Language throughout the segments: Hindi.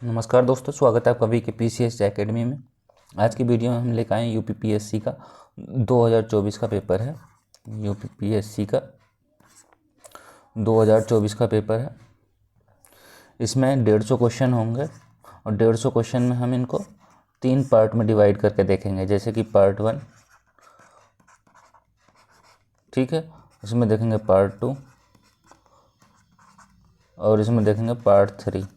नमस्कार दोस्तों, स्वागत है आपका वी के PCS एकेडमी में। आज की वीडियो में हम लेकर आए UPPSC का 2024 का पेपर है। UPPSC का 2024 का पेपर है। इसमें 150 क्वेश्चन होंगे और 150 क्वेश्चन में हम इनको 3 पार्ट में डिवाइड करके देखेंगे। जैसे कि पार्ट 1, ठीक है, इसमें देखेंगे पार्ट 2 और इसमें देखेंगे पार्ट 3,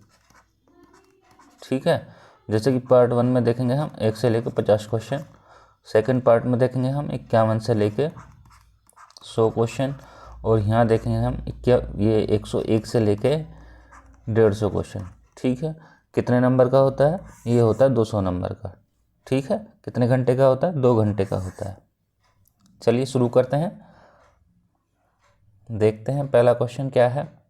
ठीक है। जैसे कि पार्ट 1 में देखेंगे हम 1 से लेकर 50 क्वेश्चन, सेकंड पार्ट में देखेंगे हम 51 से लेकर 100 क्वेश्चन और यहाँ देखेंगे हम 101 से लेकर 150 क्वेश्चन, ठीक है। कितने नंबर का होता है? ये होता है 200 नंबर का, ठीक है। कितने घंटे का होता है? 2 घंटे का होता है। चलिए शुरू करते हैं, देखते हैं पहला क्वेश्चन क्या है।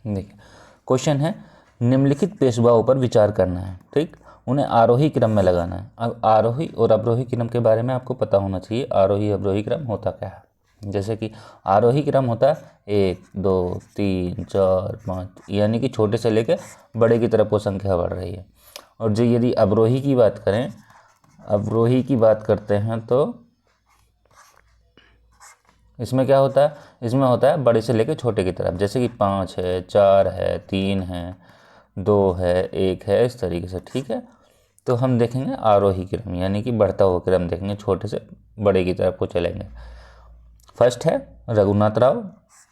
देखिए क्वेश्चन है, निम्नलिखित पेशवाओं पर विचार करना है, ठीक। उन्हें आरोही क्रम में लगाना है। अब आरोही और अवरोही क्रम के बारे में आपको पता होना चाहिए। आरोही अवरोही क्रम होता क्या है? जैसे कि आरोही क्रम होता है 1 2 3 4 5, यानी कि छोटे से लेकर बड़े की तरफ वो संख्या बढ़ रही है। और जो यदि अवरोही की बात करें, अवरोही की बात करते हैं तो इसमें क्या होता है? इसमें होता है बड़े से लेकर छोटे की तरफ। जैसे कि 5 है, 4 है, 3 है, 2 है, 1 है, इस तरीके से, ठीक है। तो हम देखेंगे आरोही क्रम, यानी कि बढ़ता हुआ क्रम देखेंगे, छोटे से बड़े की तरफ को चलेंगे। फर्स्ट है रघुनाथ राव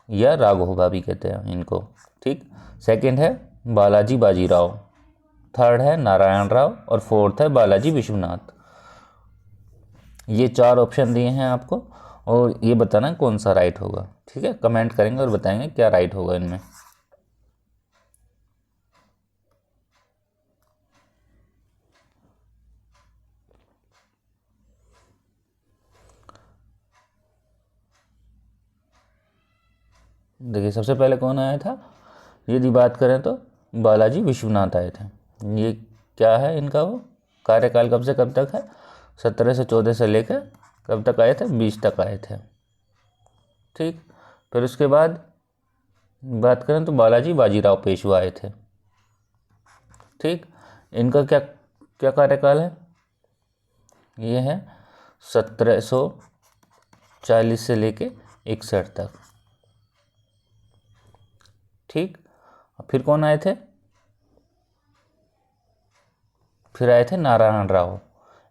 या राघोबा भी कहते हैं इनको, ठीक। सेकंड है बालाजी बाजीराव, थर्ड है नारायण राव और फोर्थ है बालाजी विश्वनाथ। ये 4 ऑप्शन दिए हैं आपको और ये बताना कौन सा राइट होगा, ठीक है। कमेंट करेंगे और बताएंगे क्या राइट होगा इनमें। देखिए सबसे पहले कौन आया था? यदि बात करें तो बालाजी विश्वनाथ आए थे। ये क्या है इनका? वो कार्यकाल कब से कब तक है? 1714 से लेकर कब तक आए थे? 20 तक आए थे, ठीक। फिर उसके बाद बात करें तो बालाजी बाजीराव पेशवा आए थे, ठीक। इनका क्या क्या कार्यकाल है? ये है 1740 से लेके 61 तक, ठीक। फिर कौन आए थे? फिर आए थे नारायण राव।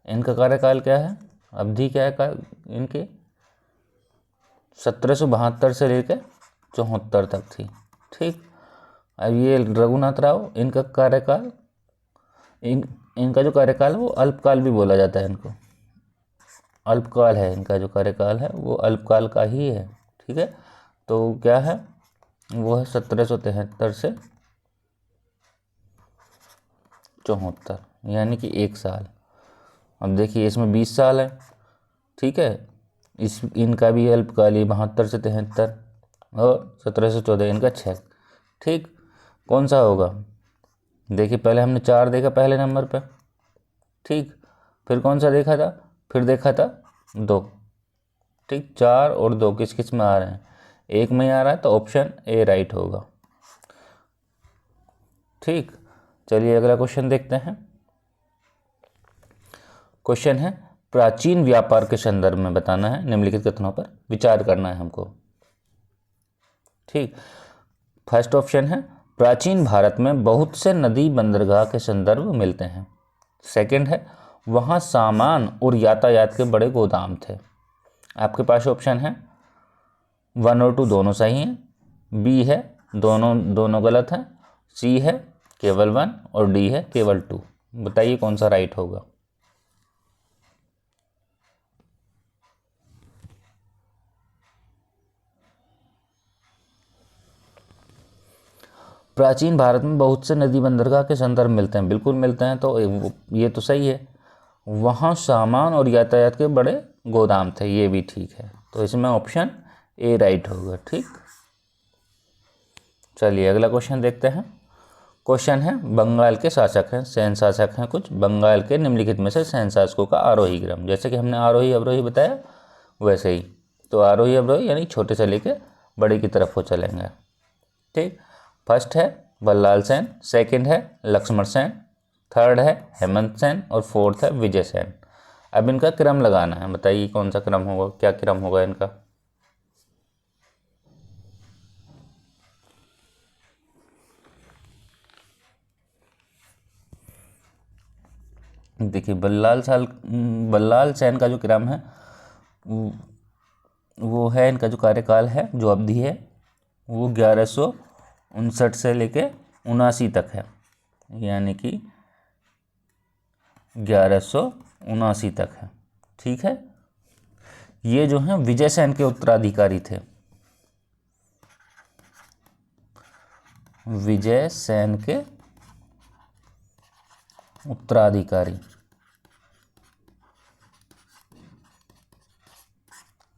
इनका कार्यकाल क्या है? अवधि क्या है इनकी? 1772 से लेकर 74 तक थी, ठीक। अब ये रघुनाथ राव, इनका कार्यकाल, इनका जो कार्यकाल है वो अल्पकाल भी बोला जाता है इनको। अल्पकाल है इनका जो कार्यकाल है वो अल्पकाल का ही है, ठीक है। तो क्या है? वो है 1773 से 74, यानी कि 1 साल। अब देखिए इसमें 20 साल है, ठीक है। इनका भी अल्पकाल ही 72 से 73 और 1714 इनका 6, ठीक। कौन सा होगा? देखिए पहले हमने 4 देखा पहले नंबर पे, ठीक। फिर कौन सा देखा था? फिर देखा था 2, ठीक। 4 और 2 किस किस में आ रहे हैं? 1 में आ रहा है, तो ऑप्शन ए राइट होगा, ठीक। चलिए अगला क्वेश्चन देखते हैं। क्वेश्चन है, प्राचीन व्यापार के संदर्भ में बताना है, निम्नलिखित कथनों पर विचार करना है हमको, ठीक। फर्स्ट ऑप्शन है, प्राचीन भारत में बहुत से नदी बंदरगाह के संदर्भ मिलते हैं। सेकंड है, वहाँ सामान और यातायात के बड़े गोदाम थे। आपके पास ऑप्शन है 1 और 2 दोनों सही हैं, बी है दोनों गलत हैं, सी है केवल 1 और डी है केवल 2। बताइए कौन सा राइट होगा। प्राचीन भारत में बहुत से नदी बंदरगाह के संदर्भ मिलते हैं, बिल्कुल मिलते हैं, तो ये तो सही है। वहाँ सामान और यातायात के बड़े गोदाम थे, ये भी ठीक है। तो इसमें ऑप्शन ए राइट होगा, ठीक। चलिए अगला क्वेश्चन देखते हैं। क्वेश्चन है, बंगाल के शासक हैं, सैन्य शासक हैं कुछ, बंगाल के निम्नलिखित में से सैन्य शासकों का आरोही क्रम। जैसे कि हमने आरोही अवरोही बताया वैसे ही। तो आरोही अवरोही यानी छोटे से लेके बड़े की तरफ वो चलेंगे। ठीक, फर्स्ट है बल्लाल सेन, सेकंड है लक्ष्मण सेन, थर्ड है हेमंत सेन और फोर्थ है विजय सेन। अब इनका क्रम लगाना है, बताइए कौन सा क्रम होगा, क्या क्रम होगा इनका। देखिए बल्लाल सेन का जो क्रम है वो है, इनका जो कार्यकाल है, जो अवधि है वो 1159 से लेके 79 तक है, यानी कि 1179 तक है। ठीक है, ये जो है विजय सेन के उत्तराधिकारी थे, विजय सेन के उत्तराधिकारी।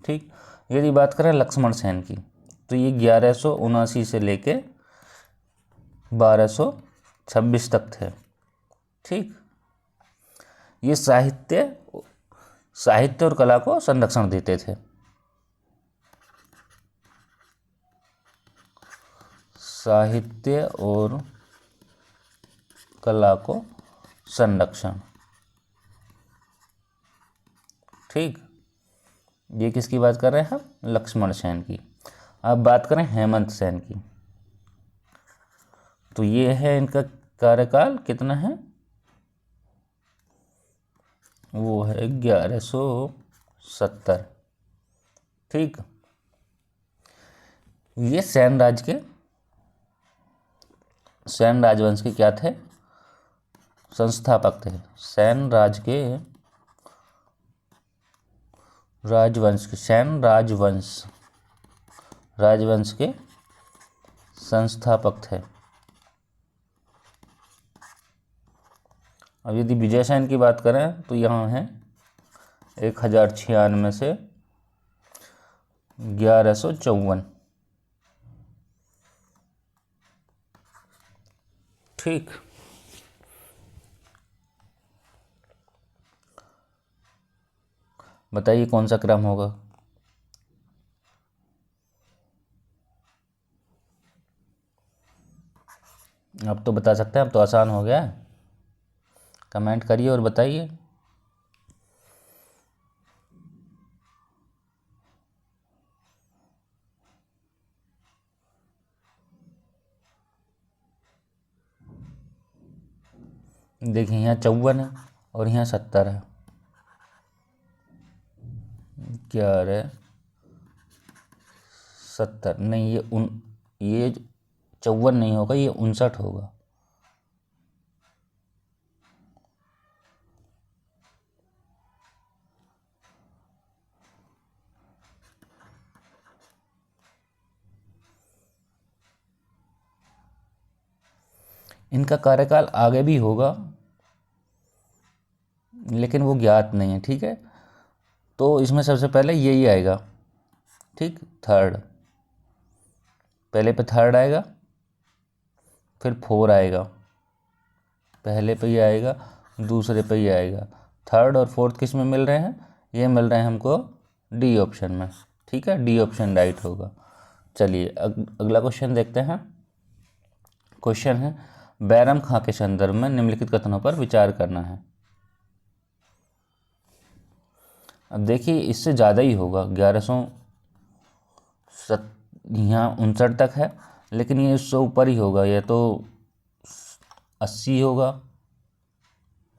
ठीक, यदि बात करें लक्ष्मण सेन की तो ये 1179 से लेके 1226 तक थे। ठीक, ये साहित्य और कला को संरक्षण देते थे। साहित्य और कला को संरक्षण। ठीक, ये किसकी बात कर रहे हैं हम, लक्ष्मण सेन की। अब बात करें हेमंत सेन की तो ये है, इनका कार्यकाल कितना है, वो है 1170। ठीक, ये सेन राजवंश के क्या थे, संस्थापक थे। सेन राजवंश के संस्थापक थे। अब यदि विजय सेन की बात करें तो यहाँ है 1096 से 1154। ठीक, बताइए कौन सा क्रम होगा। अब तो बता सकते हैं, अब तो आसान हो गया। कमेंट करिए और बताइए। देखिए यहाँ 54 है और यहाँ 70 है, 1170 नहीं, ये 54 नहीं होगा, ये 59 होगा। इनका कार्यकाल आगे भी होगा लेकिन वो ज्ञात नहीं है। ठीक है, तो इसमें सबसे पहले यही आएगा। ठीक, थर्ड, पहले पे थर्ड आएगा, फिर 4 आएगा, पहले पे ही आएगा, दूसरे पे ही आएगा। थर्ड और फोर्थ किस में मिल रहे हैं, ये मिल रहे हैं हमको डी ऑप्शन में। ठीक है, डी ऑप्शन राइट होगा। चलिए अगला क्वेश्चन देखते हैं। क्वेश्चन है बैरम खां के संदर्भ में निम्नलिखित कथनों पर विचार करना है। अब देखिए इससे ज़्यादा ही होगा, 1100 यहाँ 59 तक है, लेकिन ये इससे ऊपर ही होगा, या तो 80 होगा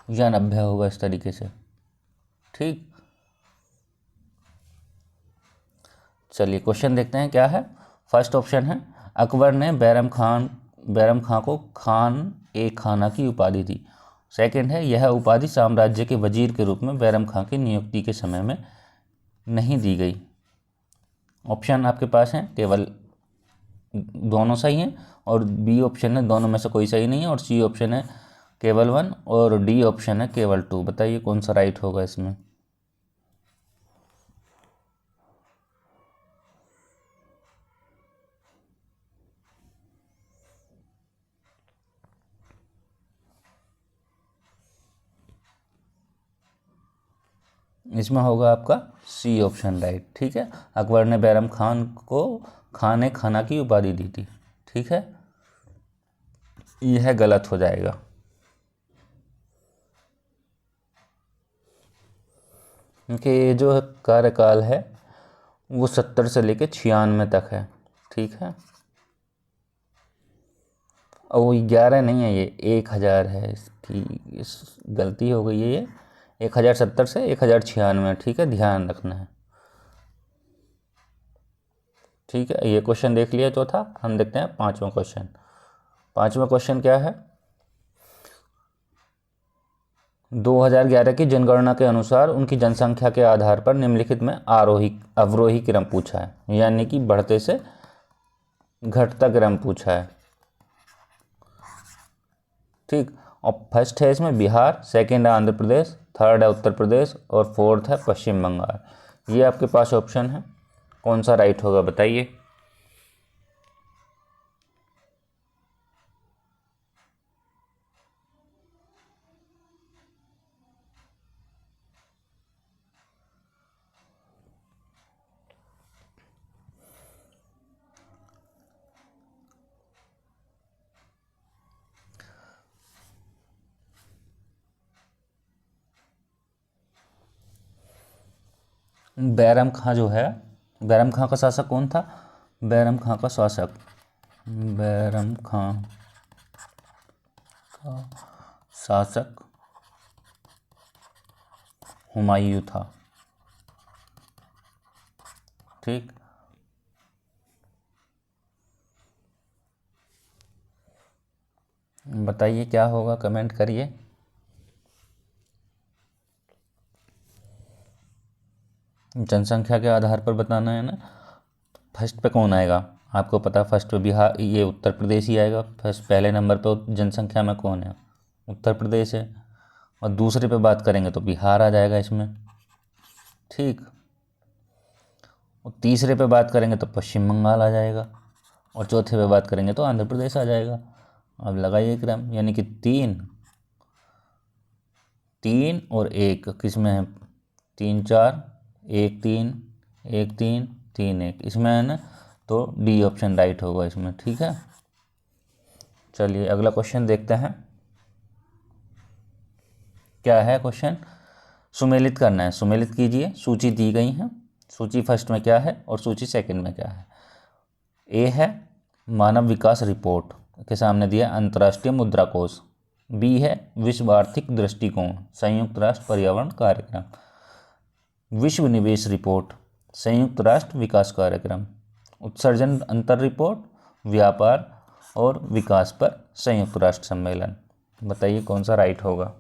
या 90 होगा, इस तरीके से। ठीक, चलिए क्वेश्चन देखते हैं क्या है। फर्स्ट ऑप्शन है अकबर ने बैरम खां को खान ए खाना की उपाधि दी। सेकंड है यह उपाधि साम्राज्य के वजीर के रूप में बैरम खां की नियुक्ति के समय में नहीं दी गई। ऑप्शन आपके पास हैं, केवल दोनों सही हैं, और बी ऑप्शन है दोनों में से कोई सही नहीं है, और सी ऑप्शन है केवल 1, और डी ऑप्शन है केवल 2। बताइए कौन सा राइट होगा इसमें। इसमें होगा आपका सी ऑप्शन राइट। ठीक है, अकबर ने बैरम खान को खाने खाना की उपाधि दी थी। ठीक है, यह गलत हो जाएगा। क्योंकि ये जो कार्यकाल है वो 70 से लेके 96 तक है। ठीक है, और वो 11 नहीं है, ये 1000 है। इस गलती हो गई है, ये 1070 से 1096। ठीक है, ध्यान रखना है। ठीक है, ये क्वेश्चन देख लिया चौथा। हम देखते हैं पांचवा क्वेश्चन। पांचवा क्वेश्चन क्या है? 2011 की जनगणना के अनुसार उनकी जनसंख्या के आधार पर निम्नलिखित में आरोही अवरोही क्रम पूछा है, यानी कि बढ़ते से घटता क्रम पूछा है। ठीक, और फर्स्ट है इसमें बिहार, सेकंड है आंध्र प्रदेश, थर्ड है उत्तर प्रदेश और फोर्थ है पश्चिम बंगाल। ये आपके पास ऑप्शन है, कौन सा राइट होगा बताइए। बैरम खां जो है, बैरम खां का शासक कौन था? बैरम खां का शासक, बैरम खां का शासक हुमायूं था। ठीक, बताइए क्या होगा, कमेंट करिए। जनसंख्या के आधार पर बताना है ना। फर्स्ट पे कौन आएगा? आपको पता, फर्स्ट पे बिहार, ये उत्तर प्रदेश ही आएगा। फर्स्ट पहले नंबर पे जनसंख्या में कौन है? उत्तर प्रदेश है। और दूसरे पे बात करेंगे तो बिहार आ जाएगा इसमें। ठीक, और तीसरे पे बात करेंगे तो पश्चिम बंगाल आ जाएगा, और चौथे पे बात करेंगे तो आंध्र प्रदेश आ जाएगा। अब लगाइए क्रम, यानी कि 3 3 और 1 किस में है? 3 4 1 3 1 3 3 1 इसमें है ना, तो डी ऑप्शन राइट होगा इसमें। ठीक है, चलिए अगला क्वेश्चन देखते हैं। क्या है क्वेश्चन? सुमेलित करना है। सुमेलित कीजिए, सूची दी गई है। सूची फर्स्ट में क्या है और सूची सेकंड में क्या है? ए है मानव विकास रिपोर्ट के सामने दिया अंतर्राष्ट्रीय मुद्रा कोष। बी है विश्व आर्थिक दृष्टिकोण, संयुक्त राष्ट्र पर्यावरण कार्यक्रम। विश्व निवेश रिपोर्ट, संयुक्त राष्ट्र विकास कार्यक्रम। उत्सर्जन अंतर रिपोर्ट, व्यापार और विकास पर संयुक्त राष्ट्र सम्मेलन। बताइए कौन सा राइट होगा।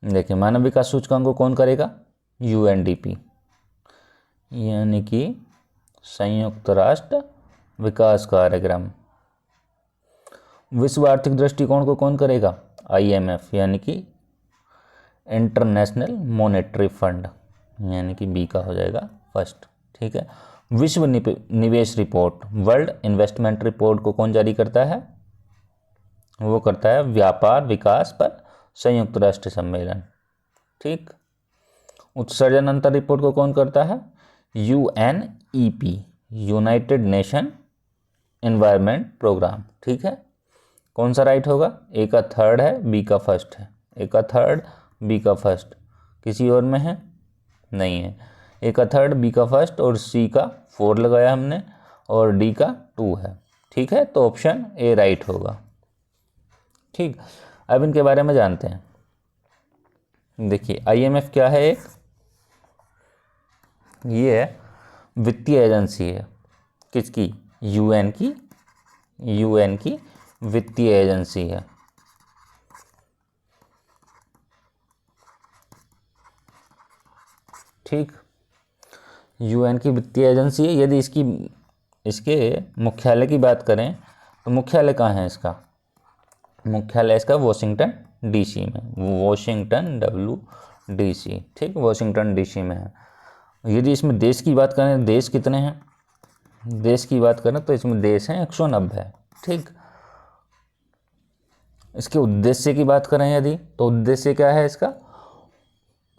देखिए, मानव विकास सूचकांक को कौन करेगा? यूएनडीपी, यानी कि संयुक्त राष्ट्र विकास कार्यक्रम। विश्व आर्थिक दृष्टिकोण को कौन करेगा? आईएमएफ, यानी कि इंटरनेशनल मॉनेटरी फंड, यानी कि बी का हो जाएगा फर्स्ट। ठीक है, विश्व निवेश रिपोर्ट, वर्ल्ड इन्वेस्टमेंट रिपोर्ट को कौन जारी करता है? वो करता है व्यापार विकास पर संयुक्त राष्ट्र सम्मेलन। ठीक, उत्सर्जन अंतर रिपोर्ट को कौन करता है? UNEP, United Nation Environment Programme. ठीक है, कौन सा राइट होगा? ए का थर्ड है, बी का फर्स्ट है। ए का थर्ड, बी का फर्स्ट, किसी और में है? नहीं है। ए का थर्ड, बी का फर्स्ट और सी का 4 लगाया हमने, और डी का 2 है। ठीक है, तो ऑप्शन ए राइट होगा। ठीक, अब इनके बारे में जानते हैं। देखिए, आईएमएफ क्या है? एक ये है वित्तीय एजेंसी है। किसकी? यूएन की, यूएन की वित्तीय एजेंसी है। ठीक, यूएन की वित्तीय एजेंसी है। यदि इसके मुख्यालय की बात करें तो मुख्यालय कहाँ है इसका? मुख्यालय इसका वॉशिंगटन डीसी में, वॉशिंगटन DC, ठीक, वाशिंगटन DC में है। यदि इसमें देश की बात करें, देश कितने हैं, देश की बात करें तो इसमें देश हैं 190, ठीक। इसके उद्देश्य की बात करें यदि, तो उद्देश्य क्या है इसका,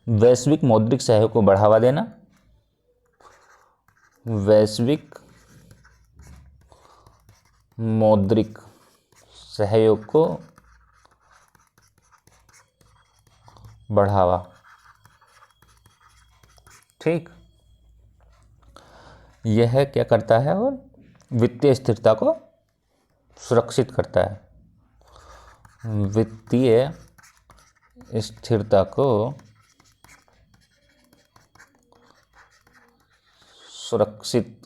वैश्विक मौद्रिक सहयोग को बढ़ावा देना, वैश्विक मौद्रिक सहयोग को बढ़ावा, ठीक। यह क्या करता है, और वित्तीय स्थिरता को सुरक्षित करता है, वित्तीय स्थिरता को सुरक्षित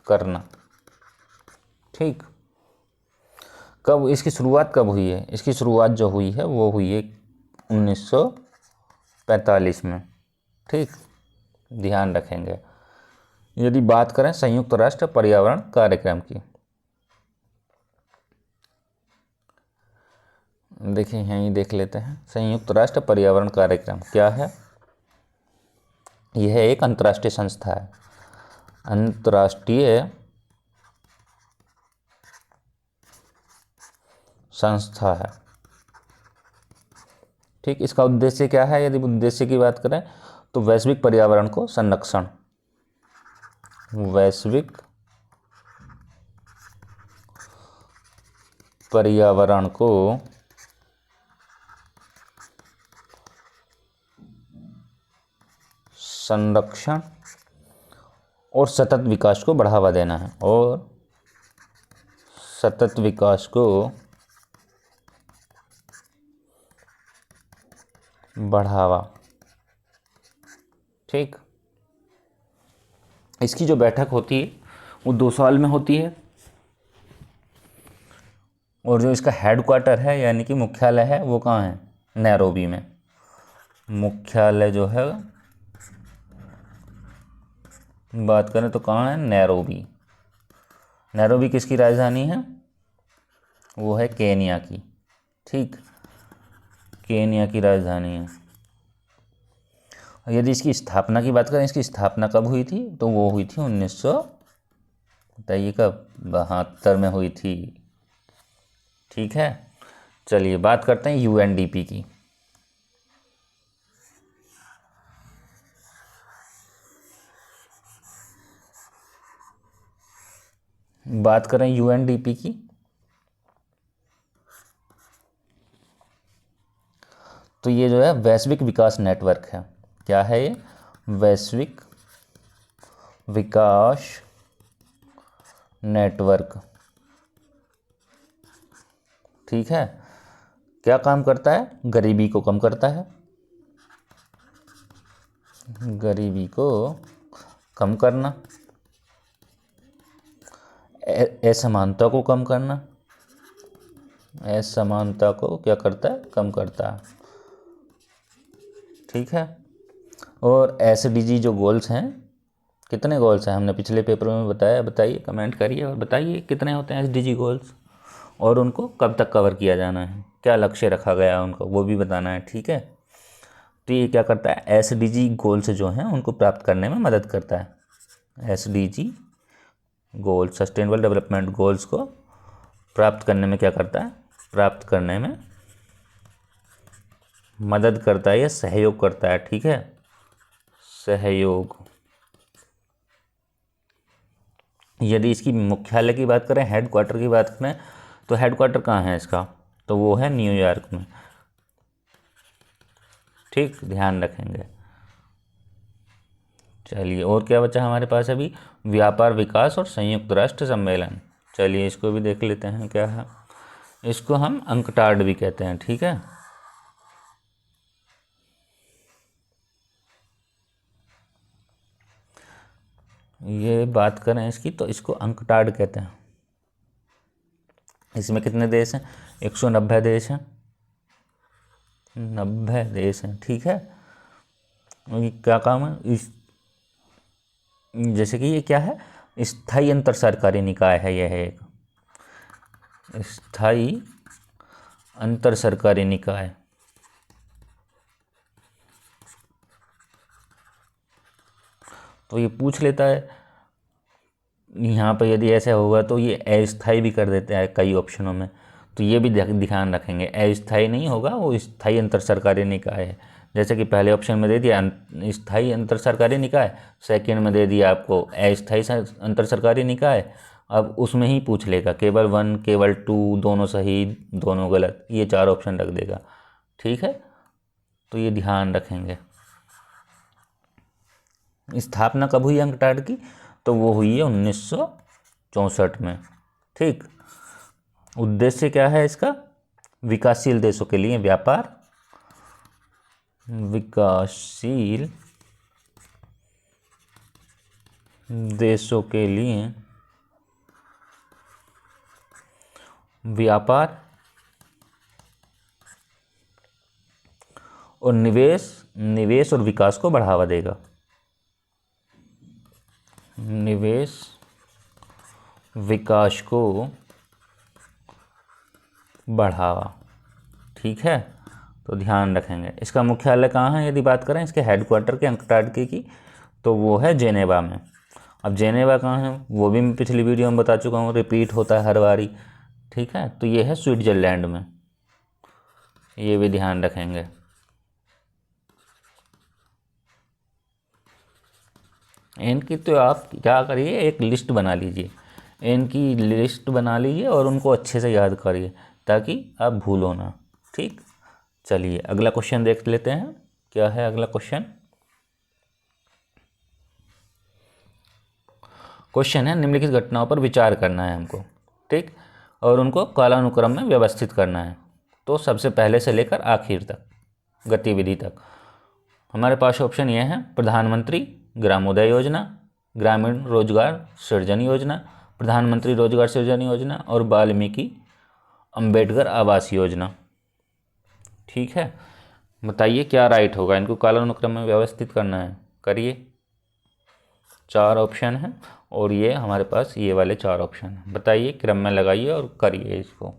करना, ठीक। कब इसकी शुरुआत कब हुई है, इसकी शुरुआत जो हुई है वो हुई है 1945 में, ठीक, ध्यान रखेंगे। यदि बात करें संयुक्त राष्ट्र पर्यावरण कार्यक्रम की, देखिए यहीं देख लेते हैं। संयुक्त राष्ट्र पर्यावरण कार्यक्रम क्या है, यह एक अंतर्राष्ट्रीय संस्था है, अंतर्राष्ट्रीय संस्था है, ठीक। इसका उद्देश्य क्या है, यदि उद्देश्य की बात करें तो वैश्विक पर्यावरण को संरक्षण, वैश्विक पर्यावरण को संरक्षण और सतत विकास को बढ़ावा देना है, और सतत विकास को बढ़ावा, ठीक। इसकी जो बैठक होती है वो 2 साल में होती है, और जो इसका हेडक्वार्टर है यानी कि मुख्यालय है वो कहाँ है, नैरोबी में। मुख्यालय जो है बात करें तो कहाँ है, नैरोबी। नैरोबी किसकी राजधानी है, वो है केन्या की, ठीक, केन्या की राजधानी है। यदि इसकी स्थापना की बात करें, इसकी स्थापना कब हुई थी, तो वो हुई थी 1900, बताइए कब, 72 में हुई थी, ठीक है। चलिए बात करते हैं UNDP की। बात करें UNDP की, तो ये जो है वैश्विक विकास नेटवर्क है। क्या है ये, वैश्विक विकास नेटवर्क, ठीक है। क्या काम करता है, गरीबी को कम करता है, गरीबी को कम करना, असमानता को कम करना, असमानता को क्या करता है, कम करता है, ठीक है। और SDG जो गोल्स हैं, कितने गोल्स हैं, हमने पिछले पेपर में बताया, बताइए, कमेंट करिए और बताइए कितने होते हैं SDG गोल्स, और उनको कब तक कवर किया जाना है, क्या लक्ष्य रखा गया है उनको, वो भी बताना है, ठीक है। तो ये क्या करता है, SDG गोल्स जो हैं उनको प्राप्त करने में मदद करता है। SDG गोल, सस्टेनेबल डेवलपमेंट गोल्स को प्राप्त करने में क्या करता है, प्राप्त करने में मदद करता है या सहयोग करता है, ठीक है, सहयोग। यदि इसकी मुख्यालय की बात करें, हेडक्वार्टर की बात करें, तो हेडक्वार्टर कहाँ है इसका, तो वो है न्यूयॉर्क में, ठीक, ध्यान रखेंगे। चलिए और क्या बचा हमारे पास अभी, व्यापार विकास और संयुक्त राष्ट्र सम्मेलन। चलिए इसको भी देख लेते हैं क्या है, इसको हम अंकटाड भी कहते हैं, ठीक है। ये बात करें इसकी तो इसको अंकटाड कहते हैं। इसमें कितने देश हैं, 190 देश हैं, 90 देश हैं, ठीक है। ये क्या काम है, इस जैसे कि ये क्या है, स्थायी अंतर सरकारी निकाय है, यह है एक स्थायी अंतर सरकारी निकाय, तो ये पूछ लेता है। यहाँ पर यदि ऐसा होगा तो ये अस्थायी भी कर देते हैं कई ऑप्शनों में, तो ये भी ध्यान रखेंगे। अस्थायी नहीं होगा, वो स्थायी अंतर सरकारी निकाय है। जैसे कि पहले ऑप्शन में दे दिया स्थायी अंतर सरकारी निकाय, सेकंड में दे दिया आपको अस्थायी अंतर सरकारी निकाय। अब उसमें ही पूछ लेगा केवल 1, केवल 2, दोनों सही, दोनों गलत, ये 4 ऑप्शन रख देगा। ठीक है, तो ये ध्यान रखेंगे। स्थापना कब हुई अंकटाड की? तो वो हुई है 1964 में। ठीक, उद्देश्य क्या है इसका? विकासशील देशों के लिए व्यापार, विकासशील देशों के लिए व्यापार और निवेश और विकास को बढ़ावा देगा। निवेश विकास को बढ़ावा। ठीक है, तो ध्यान रखेंगे। इसका मुख्यालय कहाँ है? यदि बात करें इसके हेडक्वार्टर के अंकटाड की, तो वो है जेनेवा में। अब जेनेवा कहाँ है वो भी मैं पिछली वीडियो में बता चुका हूँ, रिपीट होता है हर बारी। ठीक है, तो ये है स्विट्जरलैंड में, ये भी ध्यान रखेंगे। इनकी तो आप क्या करिए, एक लिस्ट बना लीजिए, इनकी लिस्ट बना लीजिए और उनको अच्छे से याद करिए ताकि आप भूलो ना। ठीक, चलिए अगला क्वेश्चन देख लेते हैं। क्या है अगला क्वेश्चन? क्वेश्चन है निम्नलिखित घटनाओं पर विचार करना है हमको। ठीक, और उनको कालानुक्रम में व्यवस्थित करना है। तो सबसे पहले से लेकर आखिर तक, गतिविधि तक हमारे पास ऑप्शन ये है: प्रधानमंत्री ग्रामोदय योजना, ग्रामीण रोजगार सृजन योजना, प्रधानमंत्री रोजगार सृजन योजना और वाल्मीकि अंबेडकर आवास योजना। ठीक है, बताइए क्या राइट होगा? इनको कालानुक्रम में व्यवस्थित करना है, करिए। 4 ऑप्शन हैं और ये हमारे पास ये वाले 4 ऑप्शन हैं। बताइए, क्रम में लगाइए और करिए इसको।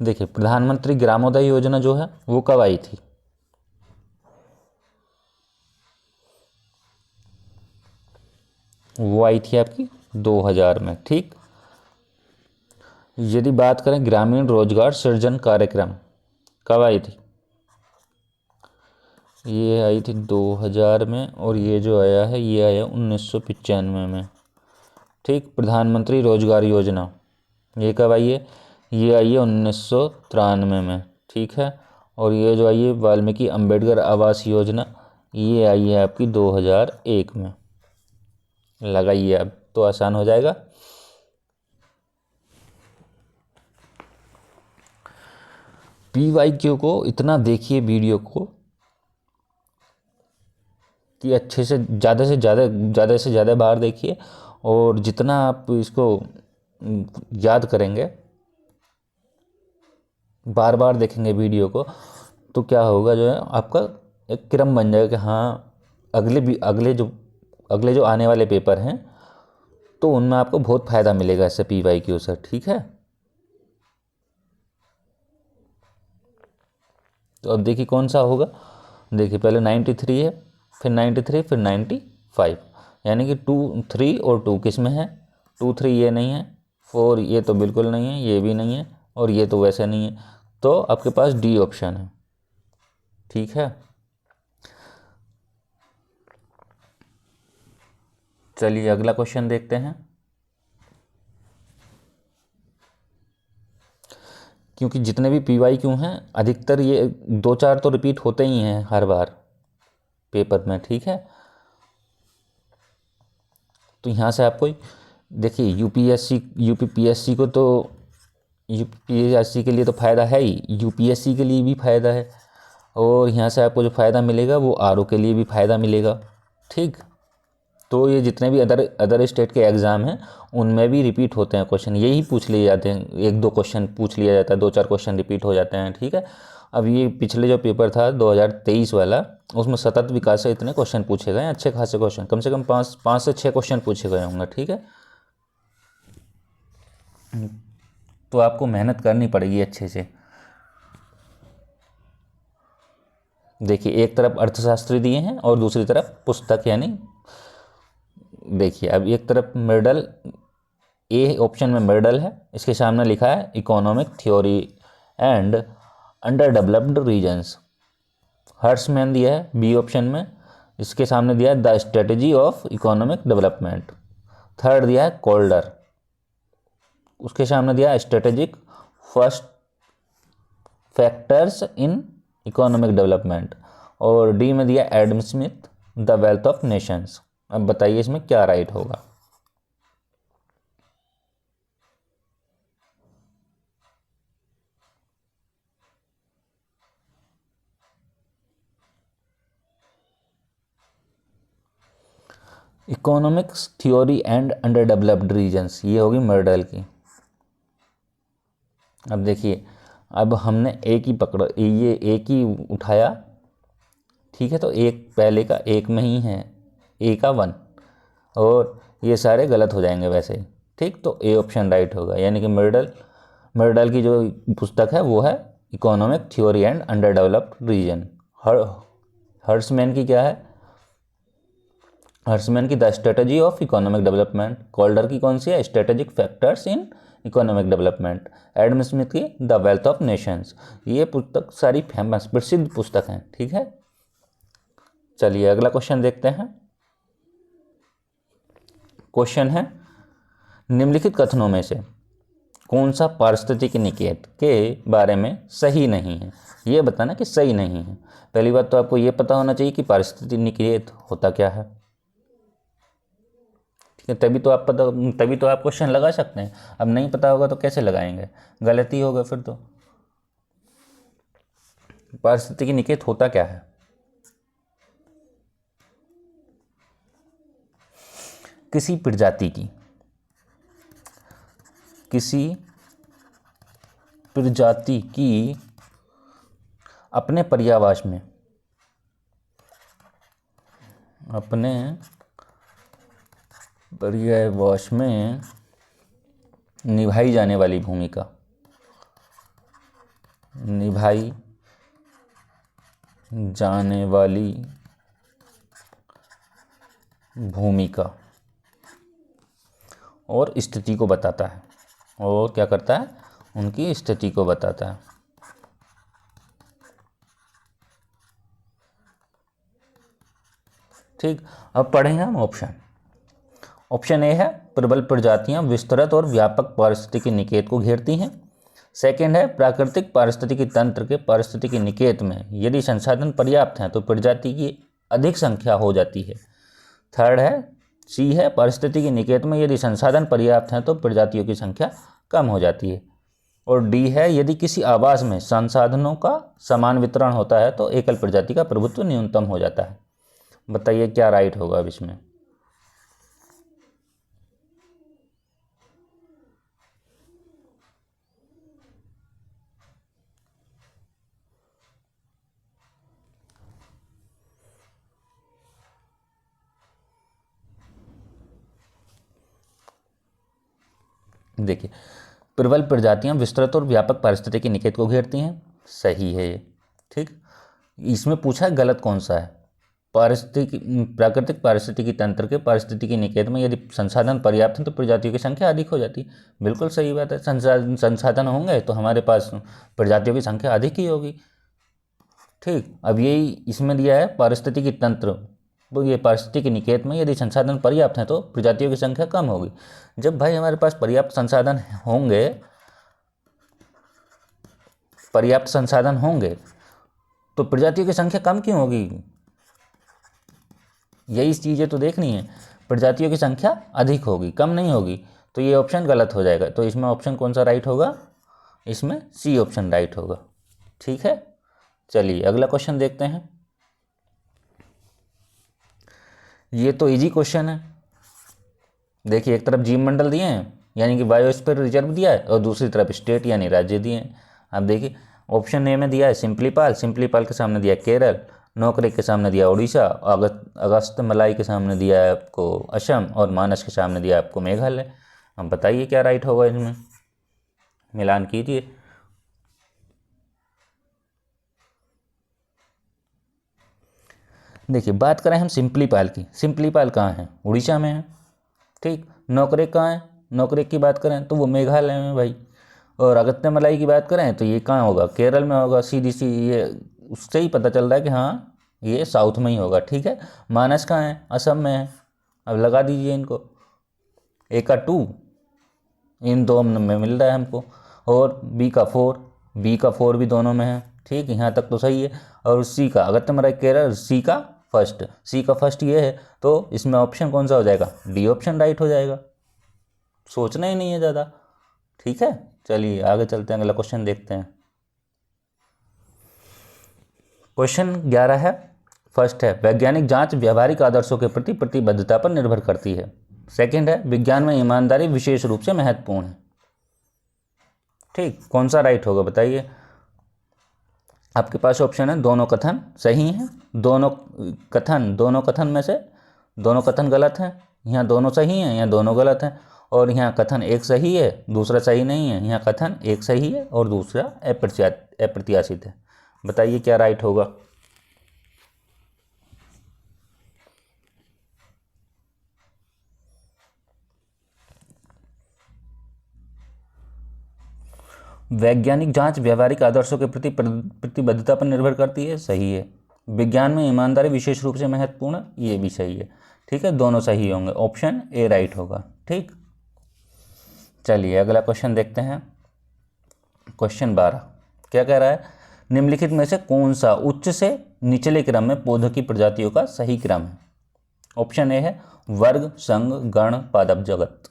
देखिए, प्रधानमंत्री ग्रामोदय योजना जो है वो कब आई थी? वो आई थी आपकी 2000 में। ठीक, यदि बात करें ग्रामीण रोजगार सृजन कार्यक्रम, कब आई थी? ये आई थी 2000 में, और ये जो आया है ये आया 1995 में। ठीक, प्रधानमंत्री रोजगार योजना ये कब आई है? ये आई है 1993 में। ठीक है, और ये जो आई है वाल्मीकि अंबेडकर आवास योजना, ये आई है आपकी 2001 में। लगाइए, अब तो आसान हो जाएगा। PYQ को इतना देखिए वीडियो को कि अच्छे से ज़्यादा बार देखिए, और जितना आप इसको याद करेंगे, बार बार देखेंगे वीडियो को, तो क्या होगा, जो है आपका एक क्रम बन जाएगा कि हाँ अगले जो आने वाले पेपर हैं तो उनमें आपको बहुत फ़ायदा मिलेगा इससे PYQ से। ठीक है, तो अब देखिए कौन सा होगा। देखिए, पहले 93 है, फिर 93, फिर 95, यानी कि 2, 3 और 2 किस में है? 2, 3 ये नहीं है, 4 ये तो बिल्कुल नहीं है, ये भी नहीं है, और ये तो वैसे नहीं है, तो आपके पास D ऑप्शन है। ठीक है, चलिए अगला क्वेश्चन देखते हैं। क्योंकि जितने भी PYQ हैं अधिकतर ये 2-4 तो रिपीट होते ही हैं हर बार पेपर में। ठीक है, तो यहाँ से आपको देखिए UPPSC को तो UPSC के लिए तो फ़ायदा है ही, UPSC के लिए भी फ़ायदा है, और यहाँ से आपको जो फ़ायदा मिलेगा वो RO के लिए भी फ़ायदा मिलेगा। ठीक, तो ये जितने भी अदर स्टेट के एग्ज़ाम हैं उनमें भी रिपीट होते हैं क्वेश्चन, यही पूछ लिए जाते हैं, 1-2 क्वेश्चन पूछ लिया जाता है, 2-4 क्वेश्चन रिपीट हो जाते हैं। ठीक है, अब ये पिछले जो पेपर था 2023 वाला, उसमें सतत विकास से इतने क्वेश्चन पूछे गए, अच्छे खासे क्वेश्चन, कम से कम 5 से 6 क्वेश्चन पूछे गए होंगे। ठीक है, तो आपको मेहनत करनी पड़ेगी अच्छे से। देखिए एक तरफ अर्थशास्त्री दिए हैं और दूसरी तरफ पुस्तक, यानी देखिए अब एक तरफ मेडल, ए ऑप्शन में मेडल है, इसके सामने लिखा है economic theory and underdeveloped regions. Hirschman दिया है बी ऑप्शन में, इसके सामने दिया है the strategy of economic development. Third दिया है कोल्डर, उसके सामने दिया है strategic first factors in economic development. और डी में दिया Adam Smith the wealth of nations. अब बताइए इसमें क्या राइट होगा। Economics theory and underdeveloped regions, ये होगी मेडल की। अब देखिए अब हमने एक ही पकड़ा, ये एक ही उठाया, ठीक है, तो एक पहले का एक में ही है, ए का 1, और ये सारे गलत हो जाएंगे वैसे ही, ठीक। तो ए ऑप्शन राइट होगा, यानी कि मेडल की जो पुस्तक है वो है economic theory and underdeveloped region. Hirschman की क्या है, हर्ट्समैन की the strategy of economic development. Kaldor की कौन सी है, strategic factors in economic development. Adam Smith की द वेल्थ ऑफ नेशंस। ये पुस्तक सारी फेमस प्रसिद्ध पुस्तक हैं, ठीक है। चलिए अगला क्वेश्चन देखते हैं। क्वेश्चन है निम्नलिखित कथनों में से कौन सा पारिस्थितिक निकेत के बारे में सही नहीं है। ये बताना कि सही नहीं है। पहली बात तो आपको ये पता होना चाहिए कि पारिस्थितिक निकेत होता क्या है, ठीक है, तभी तो आप क्वेश्चन लगा सकते हैं। अब नहीं पता होगा तो कैसे लगाएंगे, गलती होगा फिर तो। पारिस्थितिक निकेत होता क्या है, किसी प्रजाति की अपने पर्यावरण में निभाई जाने वाली भूमिका और स्थिति को बताता है, और क्या करता है, उनकी स्थिति को बताता है, ठीक। अब पढ़ेंगे हम ऑप्शन ए है प्रबल प्रजातियां विस्तृत और व्यापक पारिस्थितिकी निकेत को घेरती हैं। सेकंड है प्राकृतिक पारिस्थितिकी तंत्र के पारिस्थितिकी निकेत में यदि संसाधन पर्याप्त हैं तो प्रजाति की अधिक संख्या हो जाती है। थर्ड है सी है पारिस्थितिकी निकेत में यदि संसाधन पर्याप्त हैं तो प्रजातियों की संख्या कम हो जाती है। और डी है यदि किसी आवास में संसाधनों का समान वितरण होता है तो एकल प्रजाति का प्रभुत्व न्यूनतम हो जाता है। बताइए क्या राइट होगा अब इसमें। देखिए प्रबल प्रजातियां विस्तृत और व्यापक पारिस्थितिकी निकेत को घेरती हैं, सही है ये, ठीक। इसमें पूछा है गलत कौन सा है, प्राकृतिक पारिस्थितिकी तंत्र के पारिस्थितिकी निकेत में यदि संसाधन पर्याप्त हैं तो प्रजातियों की संख्या अधिक हो जाती है। बिल्कुल सही बात है, संसाधन होंगे तो हमारे पास प्रजातियों की संख्या अधिक ही होगी, ठीक। अब यही इसमें दिया है पारिस्थितिकी तंत्र, तो ये पारिस्थितिकी निकेत में यदि संसाधन पर्याप्त हैं तो प्रजातियों की संख्या कम होगी। जब भाई हमारे पास पर्याप्त संसाधन होंगे तो प्रजातियों की संख्या कम क्यों होगी, यही चीज़ें तो देखनी है। प्रजातियों की संख्या अधिक होगी, कम नहीं होगी, तो ये ऑप्शन गलत हो जाएगा। तो इसमें ऑप्शन कौन सा राइट होगा, इसमें सी ऑप्शन राइट होगा, ठीक है। चलिए अगला क्वेश्चन देखते हैं। ये तो इजी क्वेश्चन है। देखिए एक तरफ जीवमंडल दिए हैं यानी कि बायोस्फीयर रिजर्व दिया है, और दूसरी तरफ स्टेट यानी राज्य दिए हैं। अब देखिए ऑप्शन ए में दिया है सिंपलीपाल के सामने दिया है केरल, नोकरेक के सामने दिया उड़ीसा, अगस्त मलाई के सामने दिया है आपको असम, और मानस के सामने दिया है आपको मेघालय। अब बताइए क्या राइट होगा इसमें। मिलान कीजिए। देखिए बात करें हम सिंपली पाल की, सिंपली पाल कहाँ है? उड़ीसा में है। ठीक, नौकरेक कहाँ है? नौकरेक की बात करें तो वो मेघालय में भाई। और अगत्य की बात करें तो ये कहाँ होगा? केरल में होगा। सीधी सी ये उससे ही पता चल रहा है कि हाँ ये साउथ में ही होगा। ठीक है, मानस कहाँ है? असम में है। अब लगा दीजिए इनको, A का 2 इन दो में मिल रहा है हमको, और बी का 4 भी दोनों में है। ठीक, यहाँ तक तो सही है। और सी का अगत्य केरल, सी का फर्स्ट ये है, तो इसमें ऑप्शन कौन सा हो जाएगा? डी ऑप्शन राइट हो जाएगा। सोचना ही नहीं है ज़्यादा। ठीक है, चलिए आगे चलते हैं, अगला क्वेश्चन देखते हैं। क्वेश्चन 11 है, फर्स्ट है वैज्ञानिक जांच व्यवहारिक आदर्शों के प्रति प्रतिबद्धता पर निर्भर करती है। सेकंड है विज्ञान में ईमानदारी विशेष रूप से महत्वपूर्ण है। ठीक, कौन सा राइट होगा बताइए? आपके पास ऑप्शन है, दोनों कथन सही हैं, दोनों कथन में से दोनों कथन गलत हैं, यहाँ दोनों सही हैं, यहाँ दोनों गलत हैं, और यहाँ कथन एक सही है दूसरा सही नहीं है, यहाँ कथन एक सही है और दूसरा अप्रत्याशित है। बताइए क्या राइट होगा? वैज्ञानिक जांच व्यवहारिक आदर्शों के प्रति प्रतिबद्धता पर निर्भर करती है, सही है। विज्ञान में ईमानदारी विशेष रूप से महत्वपूर्ण, ये भी सही है। ठीक है, दोनों सही होंगे, ऑप्शन ए राइट होगा। ठीक, चलिए अगला क्वेश्चन देखते हैं। क्वेश्चन 12 क्या कह रहा है? निम्नलिखित में से कौन सा उच्च से निचले क्रम में पौधों की प्रजातियों का सही क्रम है? ऑप्शन ए है वर्ग संघ गण पादप जगत,